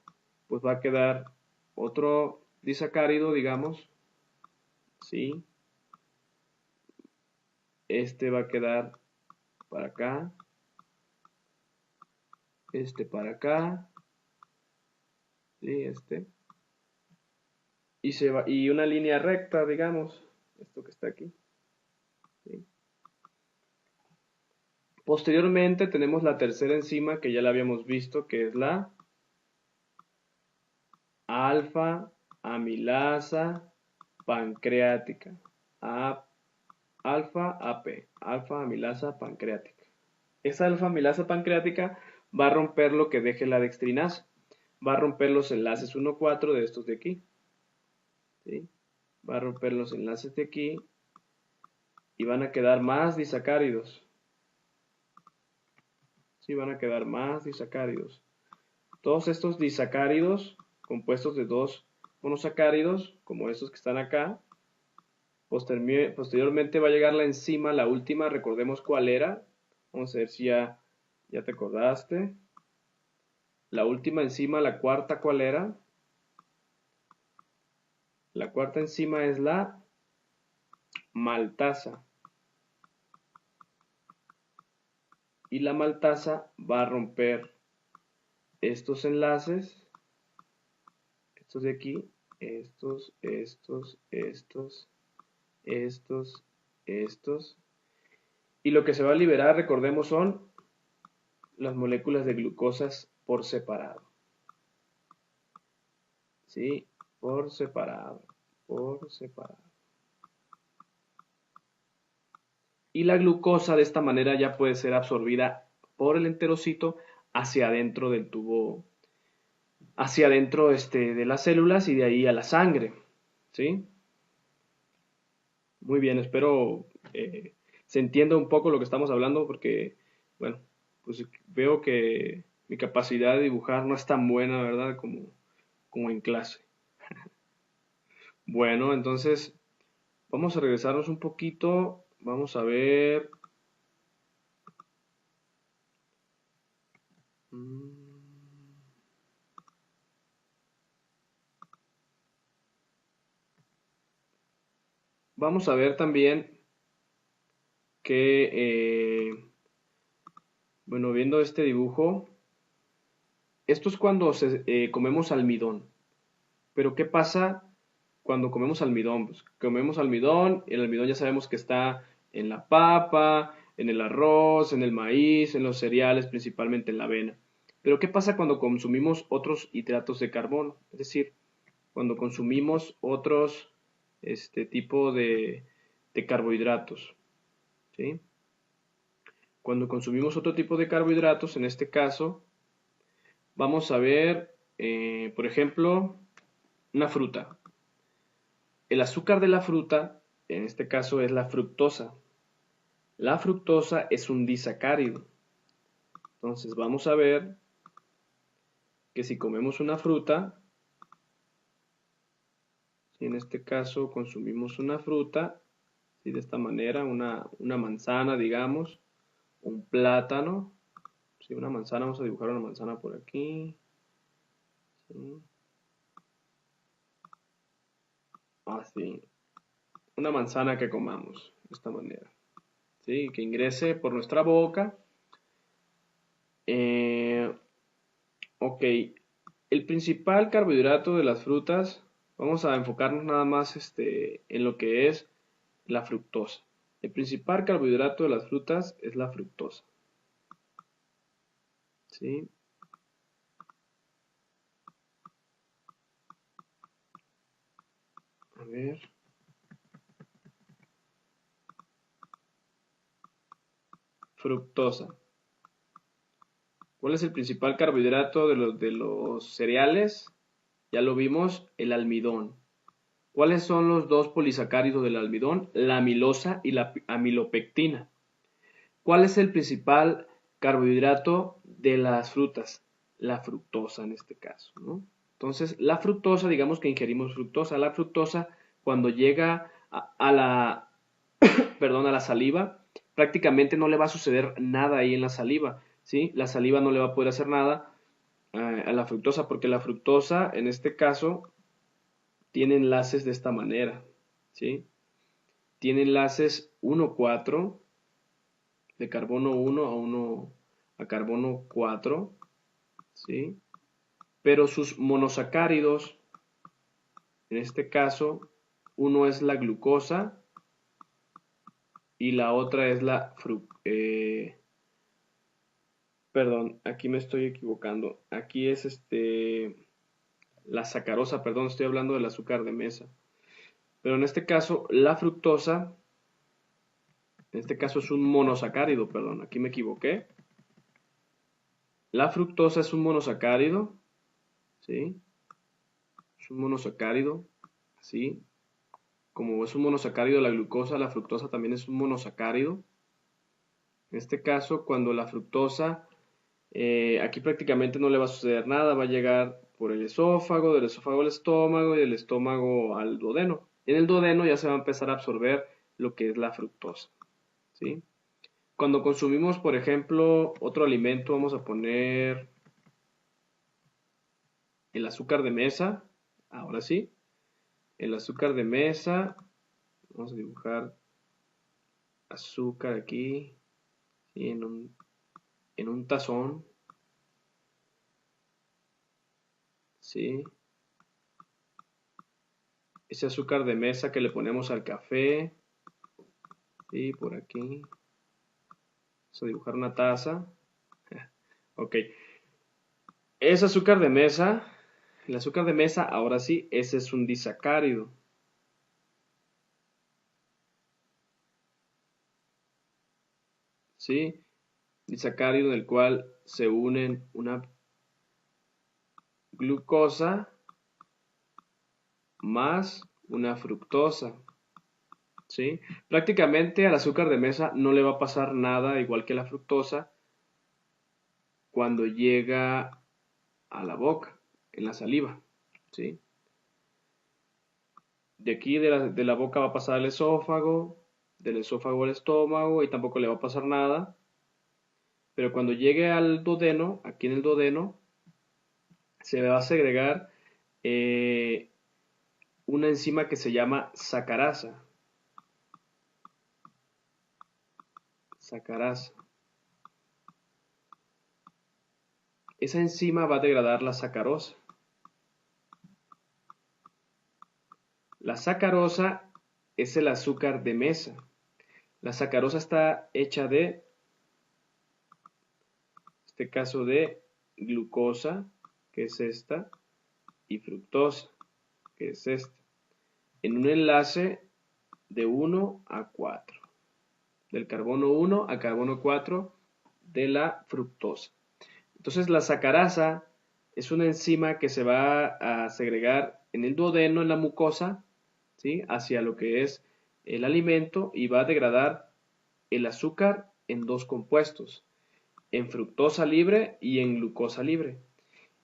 [SPEAKER 1] pues va a quedar otro disacárido, digamos. ¿Sí? Este va a quedar para acá. Este para acá. ¿Sí? Este. Y una línea recta, digamos. Esto que está aquí. ¿Sí? Posteriormente tenemos la tercera enzima que ya la habíamos visto, que es la alfa amilasa pancreática. Alfa AP, alfa amilasa pancreática. Esa alfa amilasa pancreática va a romper lo que deje la dextrinasa. Va a romper los enlaces 1,4 de estos de aquí. ¿Sí? Va a romper los enlaces de aquí y van a quedar más disacáridos. Sí, van a quedar más disacáridos. Todos estos disacáridos compuestos de dos monosacáridos, como estos que están acá, posteriormente va a llegar la enzima, la última, recordemos cuál era. Vamos a ver si ya te acordaste. La última enzima, la cuarta, ¿cuál era? La cuarta enzima es la maltasa. Y la maltasa va a romper estos enlaces, estos de aquí, estos, estos. Y lo que se va a liberar, recordemos, son las moléculas de glucosas por separado. ¿Sí? Por separado, por separado. Y la glucosa de esta manera ya puede ser absorbida por el enterocito hacia adentro del tubo, hacia adentro de las células y de ahí a la sangre. ¿Sí? Muy bien, espero se entienda un poco lo que estamos hablando porque, bueno, pues veo que mi capacidad de dibujar no es tan buena, ¿verdad? Como en clase. Bueno, entonces vamos a regresarnos un poquito. Vamos a ver. Vamos a ver también que, bueno, viendo este dibujo, esto es cuando comemos almidón. Pero ¿qué pasa cuando comemos almidón? Pues comemos almidón, el almidón ya sabemos que está en la papa, en el arroz, en el maíz, en los cereales, principalmente en la avena. Pero ¿qué pasa cuando consumimos otros hidratos de carbono? Es decir, cuando consumimos otros tipo de carbohidratos. ¿Sí? Cuando consumimos otro tipo de carbohidratos, en este caso, vamos a ver, por ejemplo, una fruta. El azúcar de la fruta, en este caso, es la fructosa. La fructosa es un disacárido. Entonces vamos a ver que si comemos una fruta, si en este caso consumimos una fruta, si de esta manera, una manzana, digamos, un plátano, si una manzana, vamos a dibujar una manzana por aquí, ¿sí? Así, una manzana que comamos de esta manera, ¿sí? Que ingrese por nuestra boca. Ok, el principal carbohidrato de las frutas, vamos a enfocarnos nada más en lo que es la fructosa. El principal carbohidrato de las frutas es la fructosa. ¿Sí? A ver. Fructosa. ¿Cuál es el principal carbohidrato de los cereales? Ya lo vimos, el almidón. ¿Cuáles son los dos polisacáridos del almidón? La amilosa y la amilopectina. ¿Cuál es el principal carbohidrato de las frutas? La fructosa en este caso, ¿no? Entonces, la fructosa, digamos que ingerimos fructosa. La fructosa, cuando llega a la, perdón, a la saliva, prácticamente no le va a suceder nada ahí en la saliva, ¿sí? La saliva no le va a poder hacer nada a la fructosa, porque la fructosa, en este caso, tiene enlaces de esta manera, ¿sí? Tiene enlaces 1,4 de carbono 1 a carbono 4, ¿sí? Pero sus monosacáridos, en este caso, uno es la glucosa y la otra es perdón, aquí me estoy equivocando. Aquí es la sacarosa, perdón, estoy hablando del azúcar de mesa. Pero en este caso, la fructosa, en este caso es un monosacárido, perdón, aquí me equivoqué. La fructosa es un monosacárido, ¿sí? Es un monosacárido, ¿sí? Como es un monosacárido la glucosa, la fructosa también es un monosacárido. En este caso, cuando la fructosa, aquí prácticamente no le va a suceder nada, va a llegar por el esófago, del esófago al estómago y del estómago al duodeno. En el duodeno ya se va a empezar a absorber lo que es la fructosa, ¿sí? Cuando consumimos, por ejemplo, otro alimento, vamos a poner el azúcar de mesa, ahora sí. El azúcar de mesa, vamos a dibujar azúcar aquí, ¿sí? En un tazón, ¿sí? Ese azúcar de mesa que le ponemos al café, ¿sí? Por aquí. Vamos a dibujar una taza. Ok. Ese azúcar de mesa, el azúcar de mesa, ahora sí, ese es un disacárido. ¿Sí? Disacárido en el cual se unen una glucosa más una fructosa. ¿Sí? Prácticamente al azúcar de mesa no le va a pasar nada, igual que la fructosa, cuando llega a la boca, en la saliva. ¿Sí? De aquí de la boca va a pasar al esófago, del esófago al estómago y tampoco le va a pasar nada. Pero cuando llegue al duodeno, aquí en el duodeno, se va a segregar eh, una enzima que se llama sacarasa. Sacarasa. Esa enzima va a degradar la sacarosa. La sacarosa es el azúcar de mesa. La sacarosa está hecha de, en este caso, de glucosa, que es esta, y fructosa, que es esta, en un enlace de 1 a 4, del carbono 1 a carbono 4 de la fructosa. Entonces la sacarasa es una enzima que se va a segregar en el duodeno, en la mucosa, ¿sí? Hacia lo que es el alimento y va a degradar el azúcar en dos compuestos, en fructosa libre y en glucosa libre.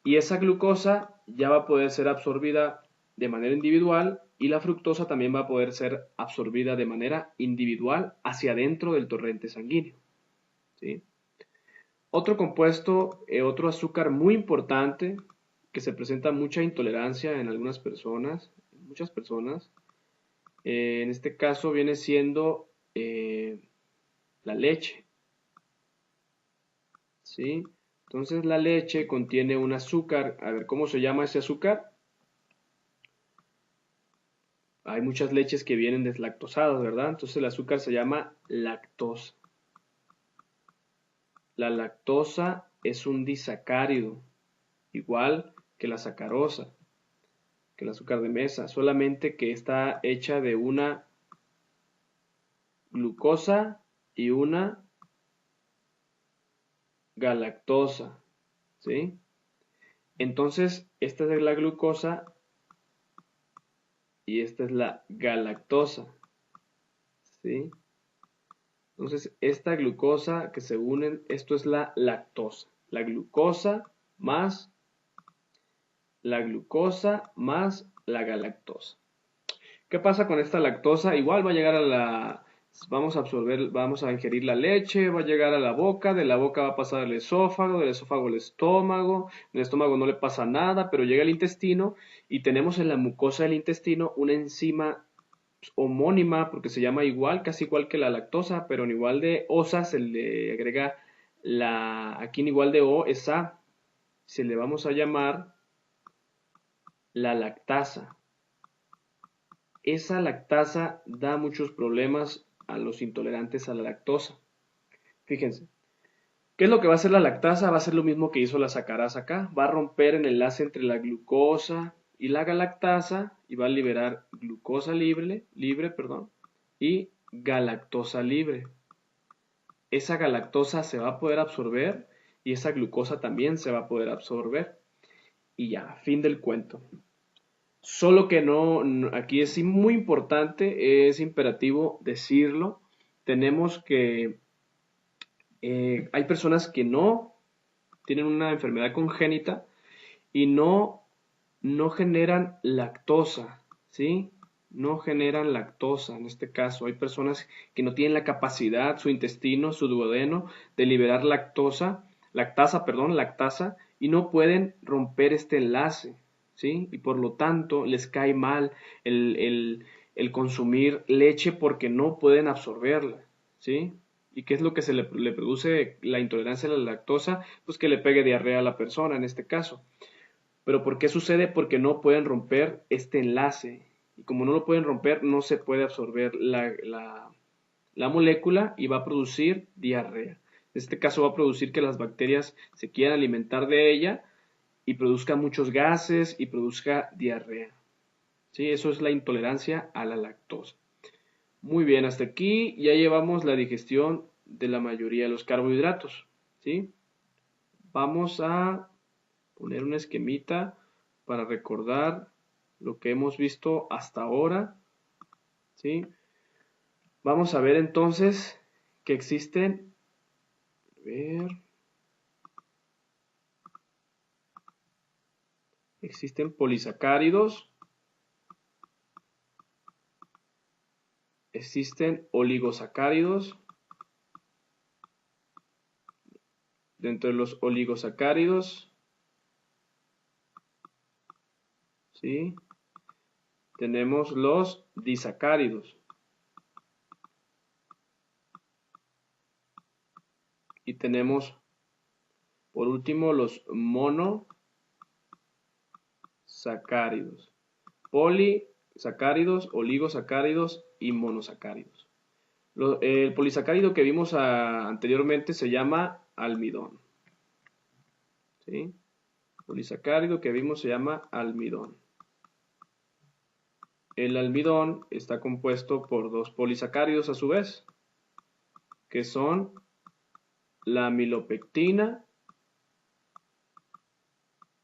[SPEAKER 1] Y esa glucosa ya va a poder ser absorbida de manera individual y la fructosa también va a poder ser absorbida de manera individual hacia adentro del torrente sanguíneo. ¿Sí? Otro compuesto, otro azúcar muy importante que se presenta mucha intolerancia en algunas personas, muchas personas, en este caso viene siendo la leche. ¿Sí? Entonces la leche contiene un azúcar. A ver, ¿cómo se llama ese azúcar? Hay muchas leches que vienen deslactosadas, ¿verdad? Entonces el azúcar se llama lactosa. La lactosa es un disacárido, igual que la sacarosa, que el azúcar de mesa, solamente que está hecha de una glucosa y una galactosa, ¿sí? Entonces, esta es la glucosa y esta es la galactosa, ¿sí? Entonces, esta glucosa que se unen, esto es la lactosa. La glucosa más la galactosa. ¿Qué pasa con esta lactosa? Igual va a llegar a la... Vamos a absorber, vamos a ingerir la leche, va a llegar a la boca, de la boca va a pasar al esófago, del esófago al estómago, en el estómago no le pasa nada, pero llega al intestino y tenemos en la mucosa del intestino una enzima homónima, porque se llama igual, casi igual que la lactosa, pero en igual de osa se le agrega la, aquí en igual de O es A, se le vamos a llamar la lactasa. Esa lactasa da muchos problemas a los intolerantes a la lactosa. Fíjense, ¿qué es lo que va a hacer la lactasa? Va a hacer lo mismo que hizo la sacarasa acá, va a romper el enlace entre la glucosa y la galactasa y va a liberar glucosa libre, y galactosa libre. Esa galactosa se va a poder absorber y esa glucosa también se va a poder absorber. Y ya, fin del cuento. Solo que aquí es muy importante, es imperativo decirlo. Tenemos que, hay personas que no tienen una enfermedad congénita y no generan lactosa, ¿sí? No generan lactosa en este caso. Hay personas que no tienen la capacidad, su intestino, su duodeno, de liberar lactasa, y no pueden romper este enlace. ¿sí? Y por lo tanto les cae mal el consumir leche porque no pueden absorberla, ¿sí? ¿Y qué es lo que le produce la intolerancia a la lactosa? Pues que le pegue diarrea a la persona en este caso. ¿Pero por qué sucede? Porque no pueden romper este enlace. Y como no lo pueden romper, no se puede absorber la molécula y va a producir diarrea. En este caso va a producir que las bacterias se quieran alimentar de ella y produzca muchos gases y produzca diarrea. ¿Sí? Eso es la intolerancia a la lactosa. Muy bien, hasta aquí ya llevamos la digestión de la mayoría de los carbohidratos. ¿Sí? Vamos a poner una esquemita para recordar lo que hemos visto hasta ahora. ¿Sí? Vamos a ver entonces que existen, a ver, existen polisacáridos, existen oligosacáridos. Dentro de los oligosacáridos, ¿sí? Tenemos los disacáridos. Y tenemos, por último, los monosacáridos. Polisacáridos, oligosacáridos y monosacáridos. El polisacárido que vimos anteriormente se llama almidón. ¿Sí? Polisacárido que vimos se llama almidón. El almidón está compuesto por dos polisacáridos a su vez, que son la amilopectina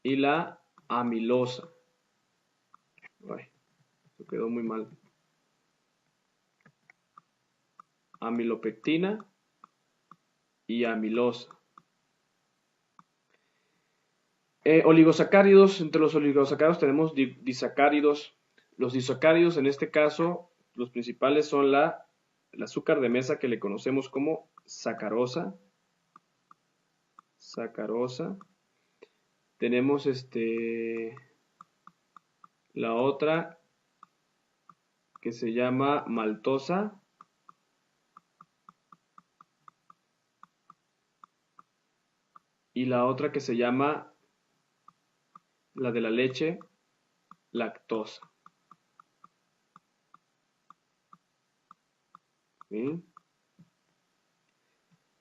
[SPEAKER 1] y la amilosa. Ay, se quedó muy mal. Amilopectina y amilosa. Oligosacáridos, entre los oligosacáridos tenemos disacáridos. Los disacáridos en este caso, los principales son el azúcar de mesa que le conocemos como sacarosa. Sacarosa. Tenemos la otra que se llama maltosa. Y la otra que se llama, la de la leche, lactosa. ¿Sí?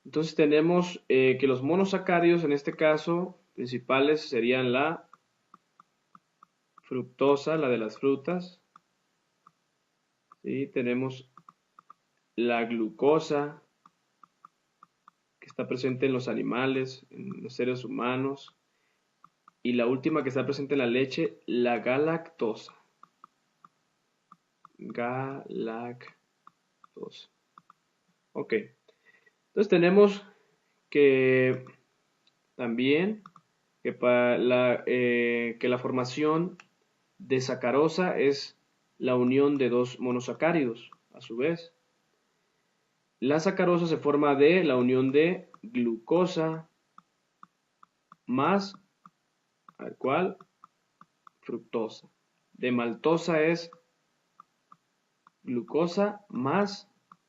[SPEAKER 1] Entonces tenemos que los monosacáridos en este caso principales serían la fructosa, la de las frutas. ¿Sí? Tenemos la glucosa, que está presente en los animales, en los seres humanos. Y la última que está presente en la leche, la galactosa. Galactosa. Ok. Entonces tenemos que también que la formación de sacarosa es la unión de dos monosacáridos, a su vez. La sacarosa se forma de la unión de glucosa más, al cual, fructosa. De maltosa es glucosa más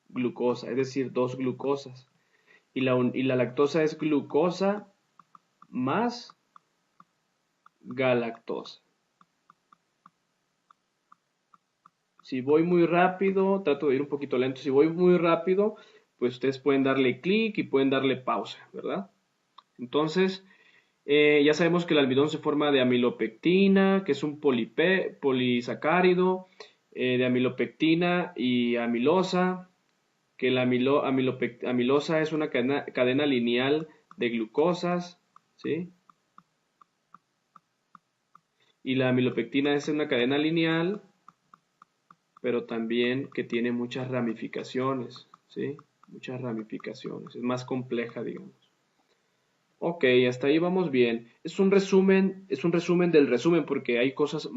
[SPEAKER 1] glucosa, es decir, dos glucosas. Y la lactosa es glucosa más galactosa. Si voy muy rápido, trato de ir un poquito lento. Si voy muy rápido, pues ustedes pueden darle clic y pueden darle pausa, ¿verdad? Entonces, ya sabemos que el almidón se forma de amilopectina, que es un polisacárido, de amilopectina y amilosa, que la amilosa es una cadena lineal de glucosas, ¿sí? Y la amilopectina es una cadena lineal, pero también que tiene muchas ramificaciones, ¿sí? Muchas ramificaciones, es más compleja, digamos. Ok, hasta ahí vamos bien. Es un resumen del resumen porque hay cosas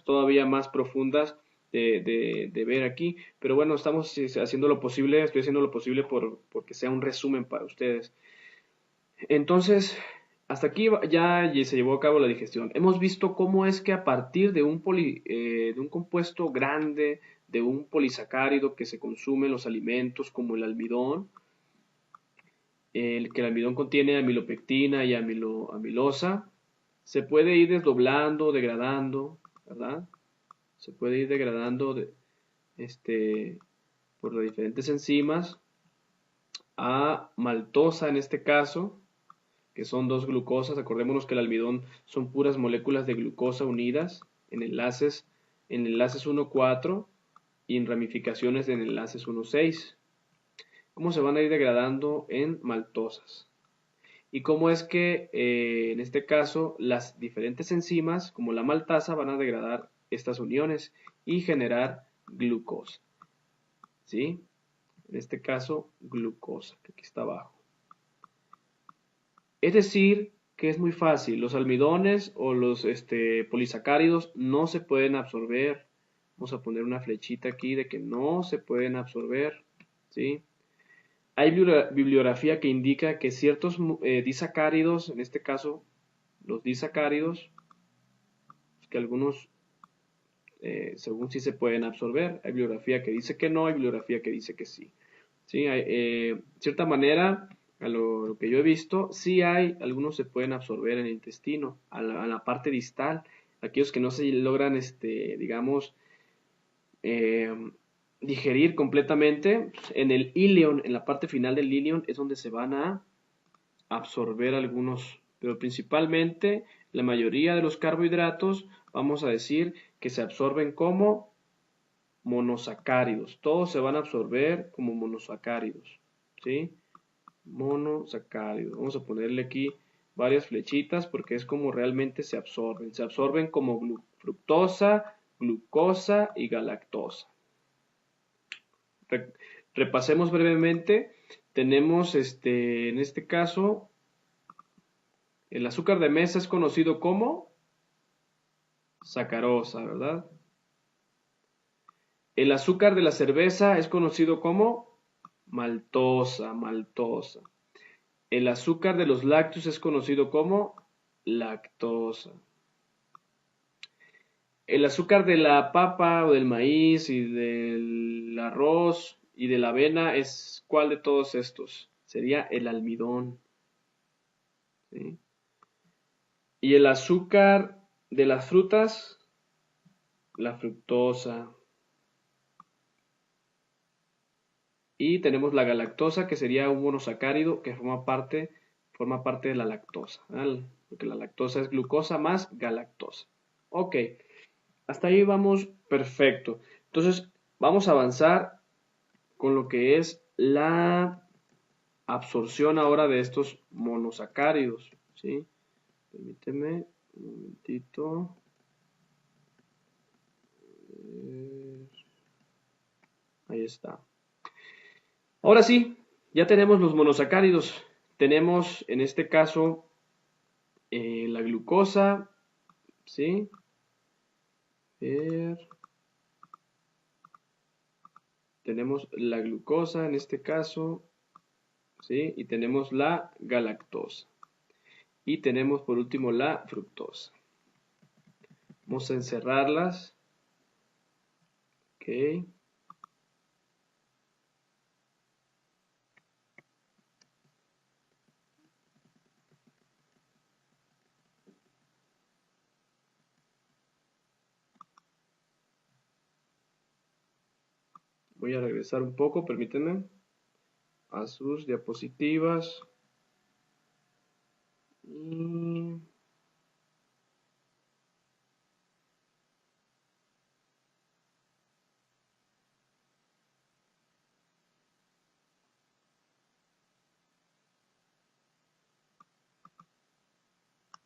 [SPEAKER 1] todavía más profundas de ver aquí. Pero bueno, estamos haciendo lo posible, estoy haciendo lo posible porque sea un resumen para ustedes. Entonces, hasta aquí ya se llevó a cabo la digestión. Hemos visto cómo es que a partir de un compuesto grande, de un polisacárido que se consume en los alimentos como el almidón, el almidón contiene amilopectina y amilosa, se puede ir desdoblando, degradando, ¿verdad? Se puede ir degradando por las diferentes enzimas a maltosa en este caso, que son dos glucosas. Acordémonos que el almidón son puras moléculas de glucosa unidas en enlaces 1,4 y en ramificaciones en enlaces 1,6. ¿Cómo se van a ir degradando en maltosas? Y cómo es que en este caso las diferentes enzimas como la maltasa van a degradar estas uniones y generar glucosa, ¿sí? En este caso glucosa, que aquí está abajo. Es decir, que es muy fácil, los almidones o los polisacáridos no se pueden absorber. Vamos a poner una flechita aquí de que no se pueden absorber, ¿sí? Hay bibliografía que indica que ciertos disacáridos, en este caso los disacáridos, que algunos según sí se pueden absorber, hay bibliografía que dice que no, hay bibliografía que dice que sí. ¿Sí? Cierta manera, a lo que yo he visto, sí hay, algunos se pueden absorber en el intestino, a la parte distal, aquellos que no se logran, digamos, eh, digerir completamente, en el ileón, en la parte final del ileón, es donde se van a absorber algunos, pero principalmente la mayoría de los carbohidratos, vamos a decir que se absorben como monosacáridos. Todos se van a absorber como monosacáridos, ¿sí? Monosacáridos. Vamos a ponerle aquí varias flechitas porque es como realmente se absorben. Se absorben como fructosa, glucosa y galactosa. Repasemos brevemente. Tenemos en este caso el azúcar de mesa es conocido como sacarosa, ¿verdad? El azúcar de la cerveza es conocido como maltosa, maltosa. El azúcar de los lácteos es conocido como lactosa. El azúcar de la papa o del maíz y del arroz y de la avena es ¿cuál de todos estos? Sería el almidón, ¿sí? Y el azúcar de las frutas, la fructosa. Y tenemos la galactosa, que sería un monosacárido que forma parte de la lactosa, ¿vale? Porque la lactosa es glucosa más galactosa. Ok, hasta ahí vamos perfecto. Entonces, vamos a avanzar con lo que es la absorción ahora de estos monosacáridos, ¿sí? Permíteme un momentito. Ahí está. Ahora sí, ya tenemos los monosacáridos. Tenemos en este caso la glucosa, ¿sí? Tenemos la glucosa en este caso, ¿sí? Y tenemos la galactosa. Y tenemos por último la fructosa. Vamos a encerrarlas. Ok. Voy a regresar un poco, permítanme, a sus diapositivas. Y...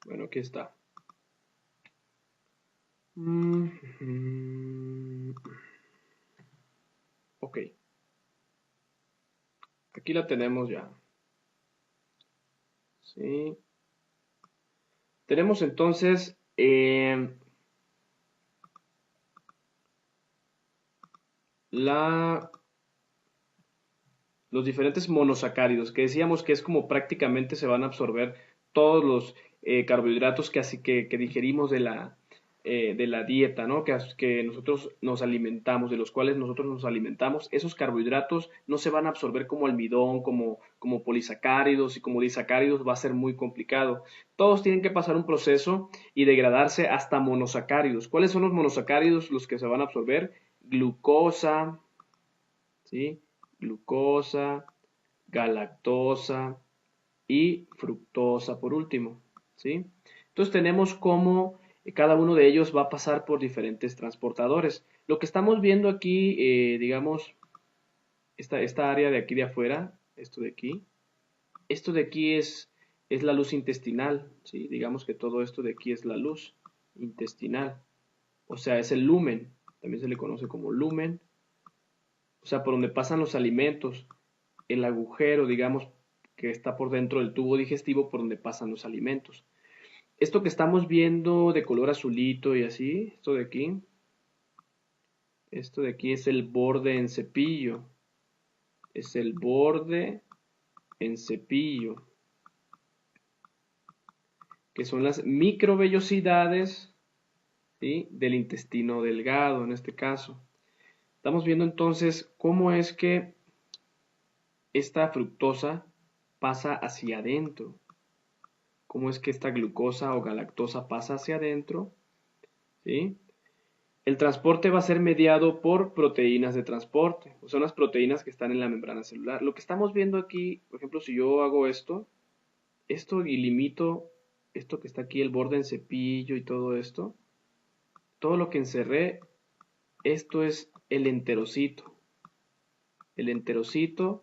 [SPEAKER 1] bueno, aquí está. Ok. Aquí la tenemos ya. ¿Sí? Tenemos entonces los diferentes monosacáridos, que decíamos que es como prácticamente se van a absorber todos los carbohidratos que digerimos de la dieta, ¿no? Que nosotros nos alimentamos, de los cuales nosotros nos alimentamos, esos carbohidratos no se van a absorber como almidón, como polisacáridos y como disacáridos, va a ser muy complicado. Todos tienen que pasar un proceso y degradarse hasta monosacáridos. ¿Cuáles son los monosacáridos? Los que se van a absorber: glucosa, ¿sí? Glucosa, galactosa y fructosa por último, ¿sí? Entonces tenemos cómo cada uno de ellos va a pasar por diferentes transportadores. Lo que estamos viendo aquí, digamos, esta área de aquí de afuera, esto de aquí es la luz intestinal, ¿sí? Digamos que todo esto de aquí es la luz intestinal, o sea, es el lumen, también se le conoce como lumen, o sea, por donde pasan los alimentos, el agujero, digamos, que está por dentro del tubo digestivo por donde pasan los alimentos. Esto que estamos viendo de color azulito y así, esto de aquí es el borde en cepillo, es el borde en cepillo, que son las microvellosidades, ¿sí?, del intestino delgado en este caso. Estamos viendo entonces cómo es que esta fructosa pasa hacia adentro, cómo es que esta glucosa o galactosa pasa hacia adentro, ¿sí? El transporte va a ser mediado por proteínas de transporte, o son las proteínas que están en la membrana celular. Lo que estamos viendo aquí, por ejemplo, si yo hago esto y limito esto que está aquí, el borde en cepillo y todo lo que encerré, esto es el enterocito. El enterocito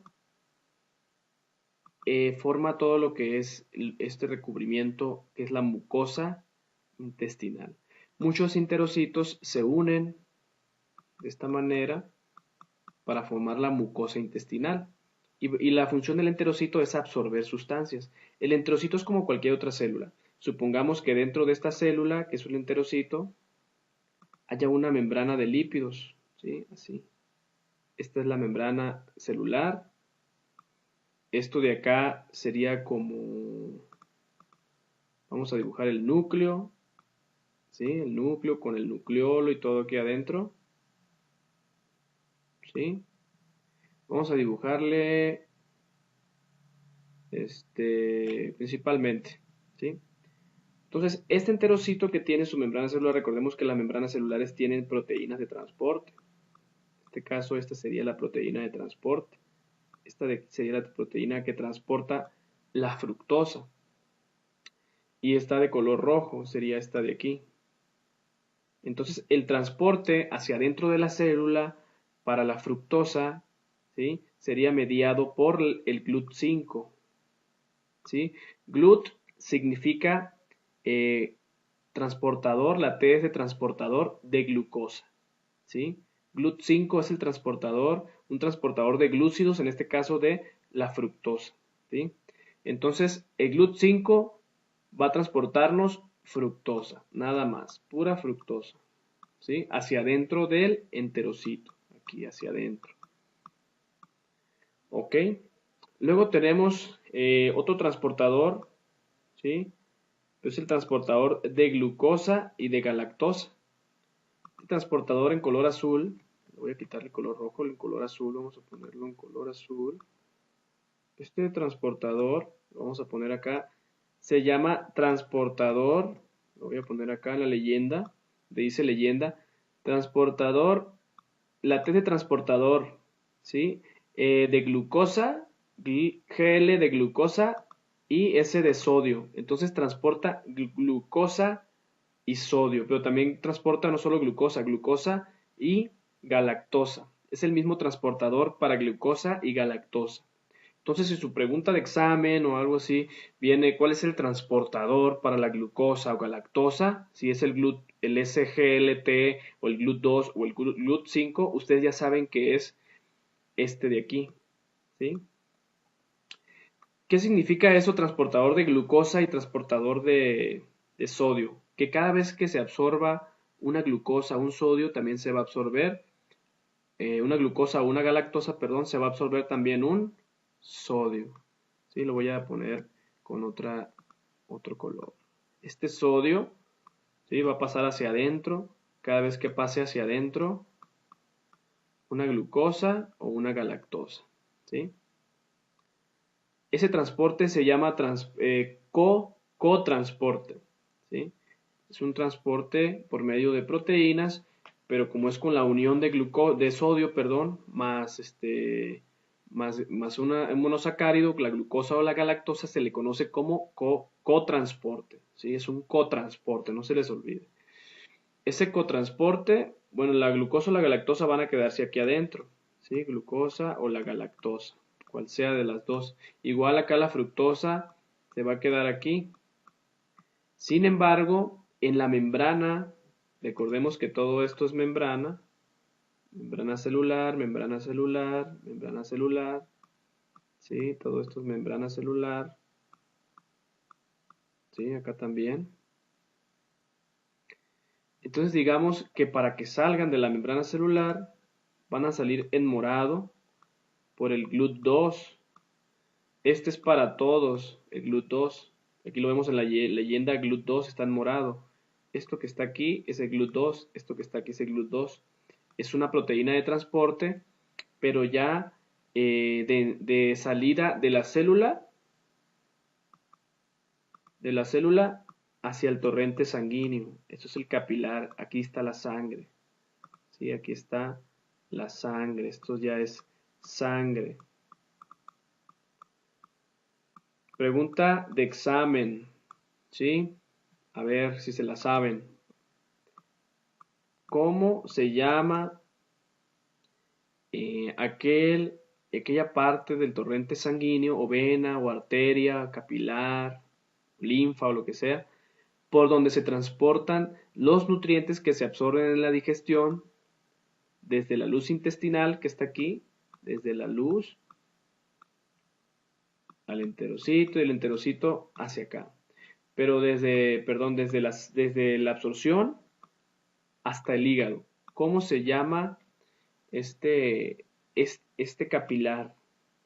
[SPEAKER 1] forma todo lo que es este recubrimiento, que es la mucosa intestinal. Muchos enterocitos se unen de esta manera para formar la mucosa intestinal. Y la función del enterocito es absorber sustancias. El enterocito es como cualquier otra célula. Supongamos que dentro de esta célula, que es un enterocito, haya una membrana de lípidos, ¿sí? Así. Esta es la membrana celular. Esto de acá sería como, vamos a dibujar el núcleo, ¿sí? El núcleo con el nucleolo y todo aquí adentro, ¿sí? Vamos a dibujarle principalmente, ¿sí? Entonces, este enterocito que tiene su membrana celular, recordemos que las membranas celulares tienen proteínas de transporte. En este caso, esta sería la proteína de transporte. Esta de aquí sería la proteína que transporta la fructosa. Y esta de color rojo sería esta de aquí. Entonces, el transporte hacia adentro de la célula para la fructosa, ¿sí?, sería mediado por el GLUT5, ¿sí? GLUT significa transportador, la T es de transportador de glucosa, ¿sí? GLUT5 es el transportador, un transportador de glúcidos, en este caso de la fructosa, ¿sí? Entonces, el GLUT5 va a transportarnos fructosa, nada más, pura fructosa, ¿sí?, hacia adentro del enterocito, aquí hacia adentro. ¿Ok? Luego tenemos otro transportador, ¿sí? Es el transportador de glucosa y de galactosa. Este transportador en color azul, voy a quitar el color rojo, el color azul, vamos a ponerlo en color azul. Este transportador, lo vamos a poner acá, se llama transportador, lo voy a poner acá en la leyenda, dice leyenda, transportador, la T de transportador, ¿sí? De glucosa, GL de glucosa y S de sodio. Entonces transporta glucosa y sodio, pero también transporta no solo glucosa, glucosa y galactosa. Es el mismo transportador para glucosa y galactosa. Entonces, si su pregunta de examen o algo así viene, ¿cuál es el transportador para la glucosa o galactosa? Si es el SGLT o el GLUT2 o el GLUT5, ustedes ya saben que es este de aquí, ¿sí? ¿Qué significa eso, transportador de glucosa y transportador de sodio? Que cada vez que se absorba una glucosa o un sodio, también se va a absorber, una glucosa o una galactosa, perdón, se va a absorber también un sodio. ¿Sí? Lo voy a poner con otra otro color. Este sodio, ¿sí? Va a pasar hacia adentro. Cada vez que pase hacia adentro, una glucosa o una galactosa, ¿sí? Ese transporte se llama cotransporte, ¿sí? Es un transporte por medio de proteínas, pero como es con la unión de sodio, perdón, más un monosacárido, la glucosa o la galactosa, se le conoce como cotransporte, ¿sí? Es un cotransporte, no se les olvide. Ese cotransporte, bueno, la glucosa o la galactosa van a quedarse aquí adentro, ¿sí? Glucosa o la galactosa, cual sea de las dos. Igual acá la fructosa se va a quedar aquí. Sin embargo, en la membrana, recordemos que todo esto es membrana, membrana celular, membrana celular, membrana celular, ¿sí? Todo esto es membrana celular, ¿sí? Acá también. Entonces digamos que para que salgan de la membrana celular van a salir en morado por el GLUT2. Este es para todos, el GLUT2. Aquí lo vemos en la leyenda, GLUT2 está en morado. Esto que está aquí es el GLUT2, esto que está aquí es el GLUT2. Es una proteína de transporte, pero ya de salida de la célula hacia el torrente sanguíneo. Esto es el capilar. Aquí está la sangre. ¿Sí? Aquí está la sangre. Esto ya es sangre. Pregunta de examen. ¿Sí? A ver si se la saben. ¿Cómo se llama aquella parte del torrente sanguíneo, o vena, o arteria, capilar, linfa o lo que sea, por donde se transportan los nutrientes que se absorben en la digestión desde la luz intestinal que está aquí, desde la luz al enterocito y el enterocito hacia acá? Pero desde la absorción hasta el hígado. ¿Cómo se llama este capilar?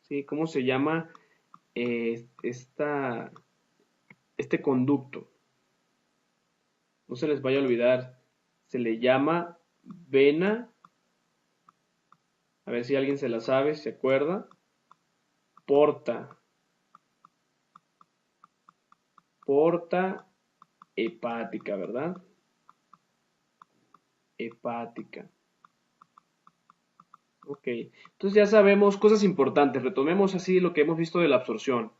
[SPEAKER 1] ¿Sí? ¿Cómo se llama este conducto? No se les vaya a olvidar. Se le llama vena. A ver si alguien se la sabe, se acuerda. Porta. Porta hepática, ¿verdad? Hepática. Ok. Entonces ya sabemos cosas importantes. Retomemos así lo que hemos visto de la absorción.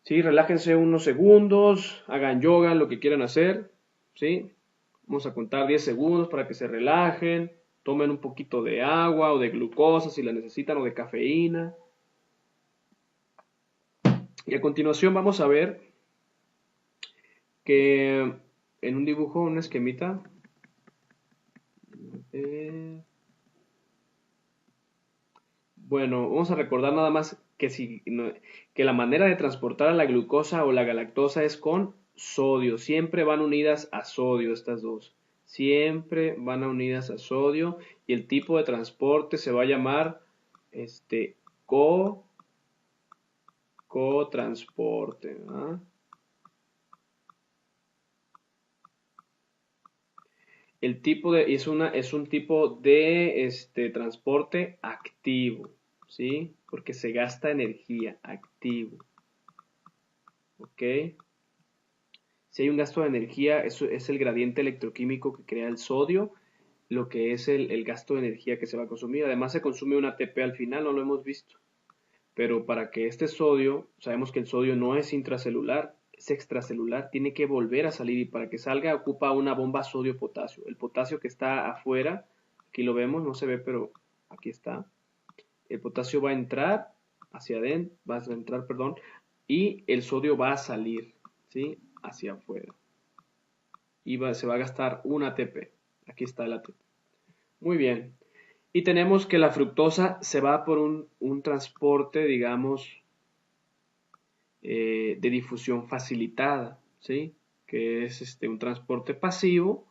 [SPEAKER 1] Sí, relájense unos segundos, hagan yoga, lo que quieran hacer. ¿Sí? Vamos a contar 10 segundos para que se relajen. Tomen un poquito de agua o de glucosa si la necesitan, o de cafeína. Y a continuación vamos a ver que en un dibujo, una esquemita, bueno, vamos a recordar nada más que la manera de transportar a la glucosa o la galactosa es con sodio. Siempre van unidas a sodio estas dos. Siempre van unidas a sodio, y el tipo de transporte se va a llamar cotransporte. ¿Ah? El tipo es un tipo de transporte activo, ¿sí? Porque se gasta energía, activo. ¿Ok? Si hay un gasto de energía, eso es el gradiente electroquímico que crea el sodio, lo que es el gasto de energía que se va a consumir. Además se consume un ATP al final, no lo hemos visto. Pero para que este sodio, sabemos que el sodio no es intracelular, es extracelular, tiene que volver a salir, y para que salga ocupa una bomba sodio-potasio. El potasio que está afuera, aquí lo vemos, no se ve, pero aquí está. El potasio va a entrar hacia adentro, perdón, y el sodio va a salir, ¿sí? Hacia afuera. Y se va a gastar un ATP. Aquí está el ATP. Muy bien. Y tenemos que la fructosa se va por un transporte, digamos, de difusión facilitada, ¿sí? Que es un transporte pasivo,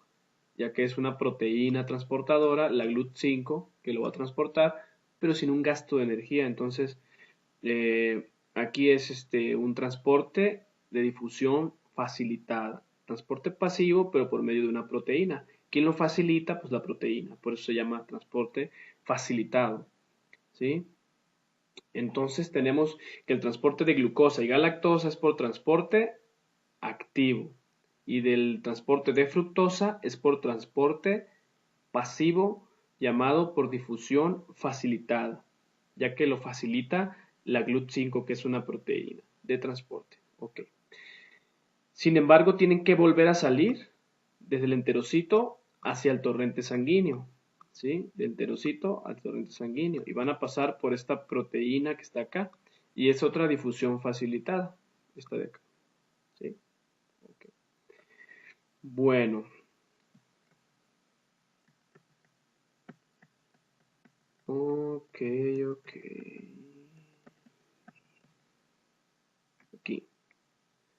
[SPEAKER 1] ya que es una proteína transportadora, la GLUT5, que lo va a transportar, pero sin un gasto de energía. Entonces, aquí es un transporte de difusión facilitada. Transporte pasivo, pero por medio de una proteína. ¿Quién lo facilita? Pues la proteína. Por eso se llama transporte facilitado. ¿Sí? Entonces tenemos que el transporte de glucosa y galactosa es por transporte activo. Y del transporte de fructosa es por transporte pasivo, llamado por difusión facilitada, ya que lo facilita la GLUT5, que es una proteína de transporte. Okay. Sin embargo, tienen que volver a salir desde el enterocito hacia el torrente sanguíneo, ¿sí? Del enterocito al torrente sanguíneo. Y van a pasar por esta proteína que está acá. Y es otra difusión facilitada, esta de acá, ¿sí? Okay. Bueno. Ok. Aquí.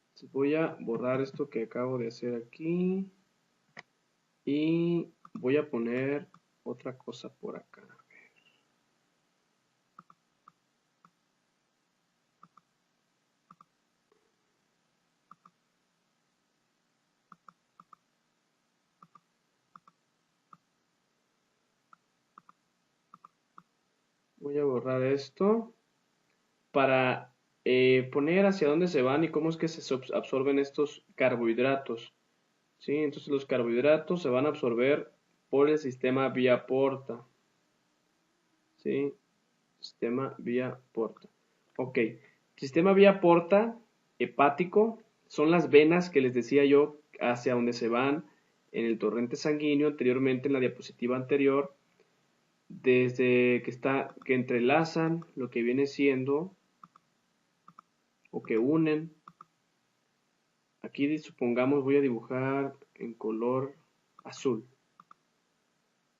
[SPEAKER 1] Entonces voy a borrar esto que acabo de hacer aquí. Y voy a poner otra cosa por acá. Voy a borrar esto para poner hacia dónde se van y cómo es que se absorben estos carbohidratos. ¿Sí? Entonces los carbohidratos se van a absorber por el sistema vía porta. ¿Sí? Sistema vía porta. Ok. Sistema vía porta hepático son las venas que les decía yo hacia donde se van en el torrente sanguíneo anteriormente en la diapositiva anterior, desde que entrelazan lo que viene siendo o que unen. Aquí supongamos voy a dibujar en color azul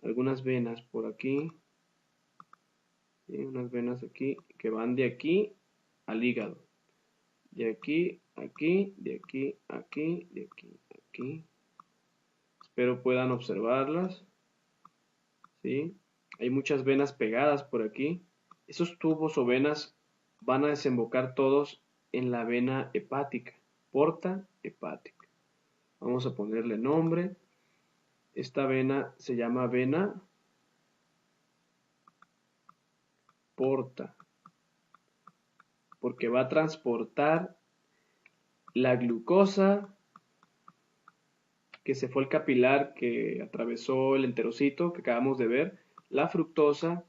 [SPEAKER 1] algunas venas por aquí, ¿sí? Unas venas aquí que van de aquí al hígado, de aquí, aquí, de aquí, aquí, de aquí, aquí. Espero puedan observarlas, ¿sí? Hay muchas venas pegadas por aquí. Esos tubos o venas van a desembocar todos en la vena hepática, porta hepática. Vamos a ponerle nombre. Esta vena se llama vena porta, porque va a transportar la glucosa, que se fue el capilar que atravesó el enterocito que acabamos de ver, la fructosa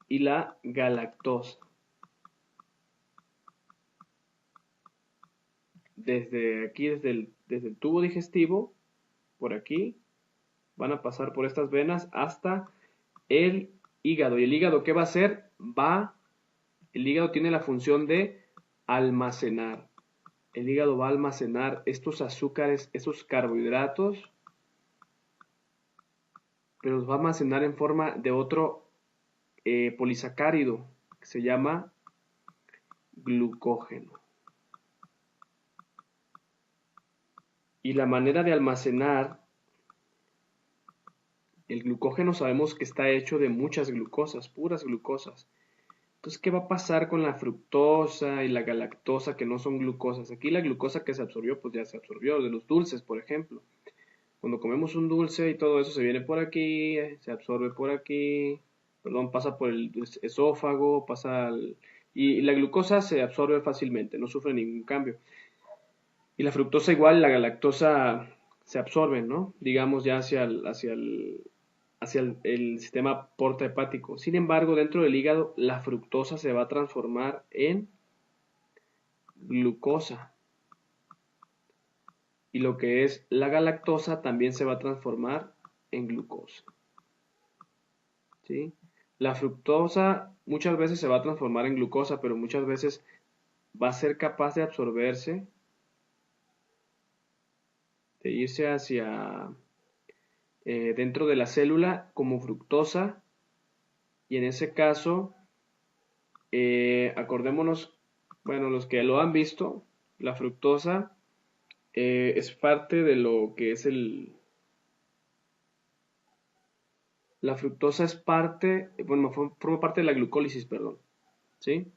[SPEAKER 1] y la galactosa. Desde aquí, desde el tubo digestivo, por aquí, van a pasar por estas venas hasta el hígado. ¿Y el hígado qué va a hacer? El hígado tiene la función de almacenar. El hígado va a almacenar estos azúcares, estos carbohidratos, pero los va a almacenar en forma de otro polisacárido que se llama glucógeno. Y la manera de almacenar el glucógeno sabemos que está hecho de muchas glucosas, puras glucosas. Entonces, ¿qué va a pasar con la fructosa y la galactosa que no son glucosas? Aquí la glucosa que se absorbió, pues ya se absorbió, de los dulces, por ejemplo. Cuando comemos un dulce y todo eso se viene por aquí, se absorbe por aquí, perdón, pasa por el esófago, y la glucosa se absorbe fácilmente, no sufre ningún cambio. Y la fructosa igual, la galactosa se absorben, ¿no? Digamos ya hacia el sistema porta hepático. Sin embargo, dentro del hígado, la fructosa se va a transformar en glucosa. Y lo que es la galactosa también se va a transformar en glucosa. ¿Sí? La fructosa muchas veces se va a transformar en glucosa, pero muchas veces va a ser capaz de absorberse, de irse hacia dentro de la célula como fructosa, y en ese caso, acordémonos, bueno, los que lo han visto, la fructosa es parte de lo que es la fructosa es parte, bueno, forma parte de la glucólisis, perdón, ¿sí?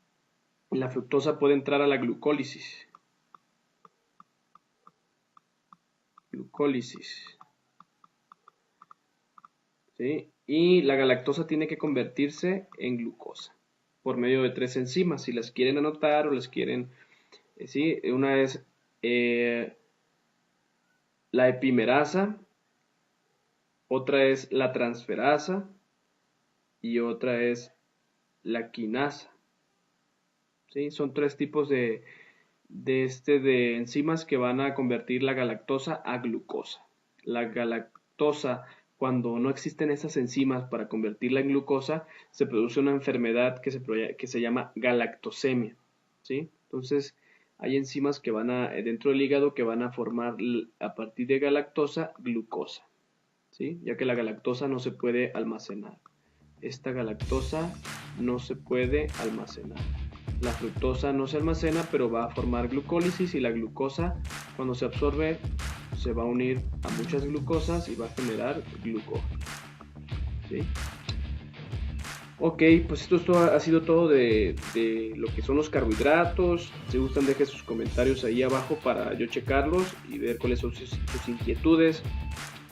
[SPEAKER 1] la fructosa puede entrar a la glucólisis. ¿Sí? Y la galactosa tiene que convertirse en glucosa por medio de 3 enzimas. Si las quieren anotar o las quieren... ¿sí? Una es la epimerasa, otra es la transferasa y otra es la quinasa. ¿Sí? Son 3 tipos de enzimas que van a convertir la galactosa a glucosa. La galactosa, cuando no existen esas enzimas para convertirla en glucosa, se produce una enfermedad que se llama galactosemia. ¿Sí? Entonces, hay enzimas que van dentro del hígado que van a formar a partir de galactosa glucosa. ¿Sí? Ya que la galactosa no se puede almacenar. Esta galactosa no se puede almacenar. La fructosa no se almacena, pero va a formar glucólisis y la glucosa, cuando se absorbe, se va a unir a muchas glucosas y va a generar glucógeno. ¿Sí? Ok, pues esto ha sido todo de lo que son los carbohidratos. Si gustan, dejen sus comentarios ahí abajo para yo checarlos y ver cuáles son sus inquietudes.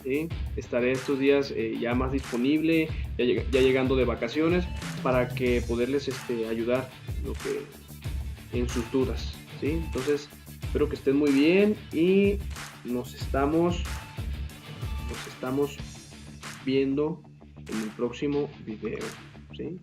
[SPEAKER 1] ¿Sí? Estaré estos días ya más disponible, ya llegando de vacaciones, para que poderles ayudar en sus dudas. ¿Sí? Entonces, espero que estén muy bien y nos estamos viendo en el próximo video. ¿Sí?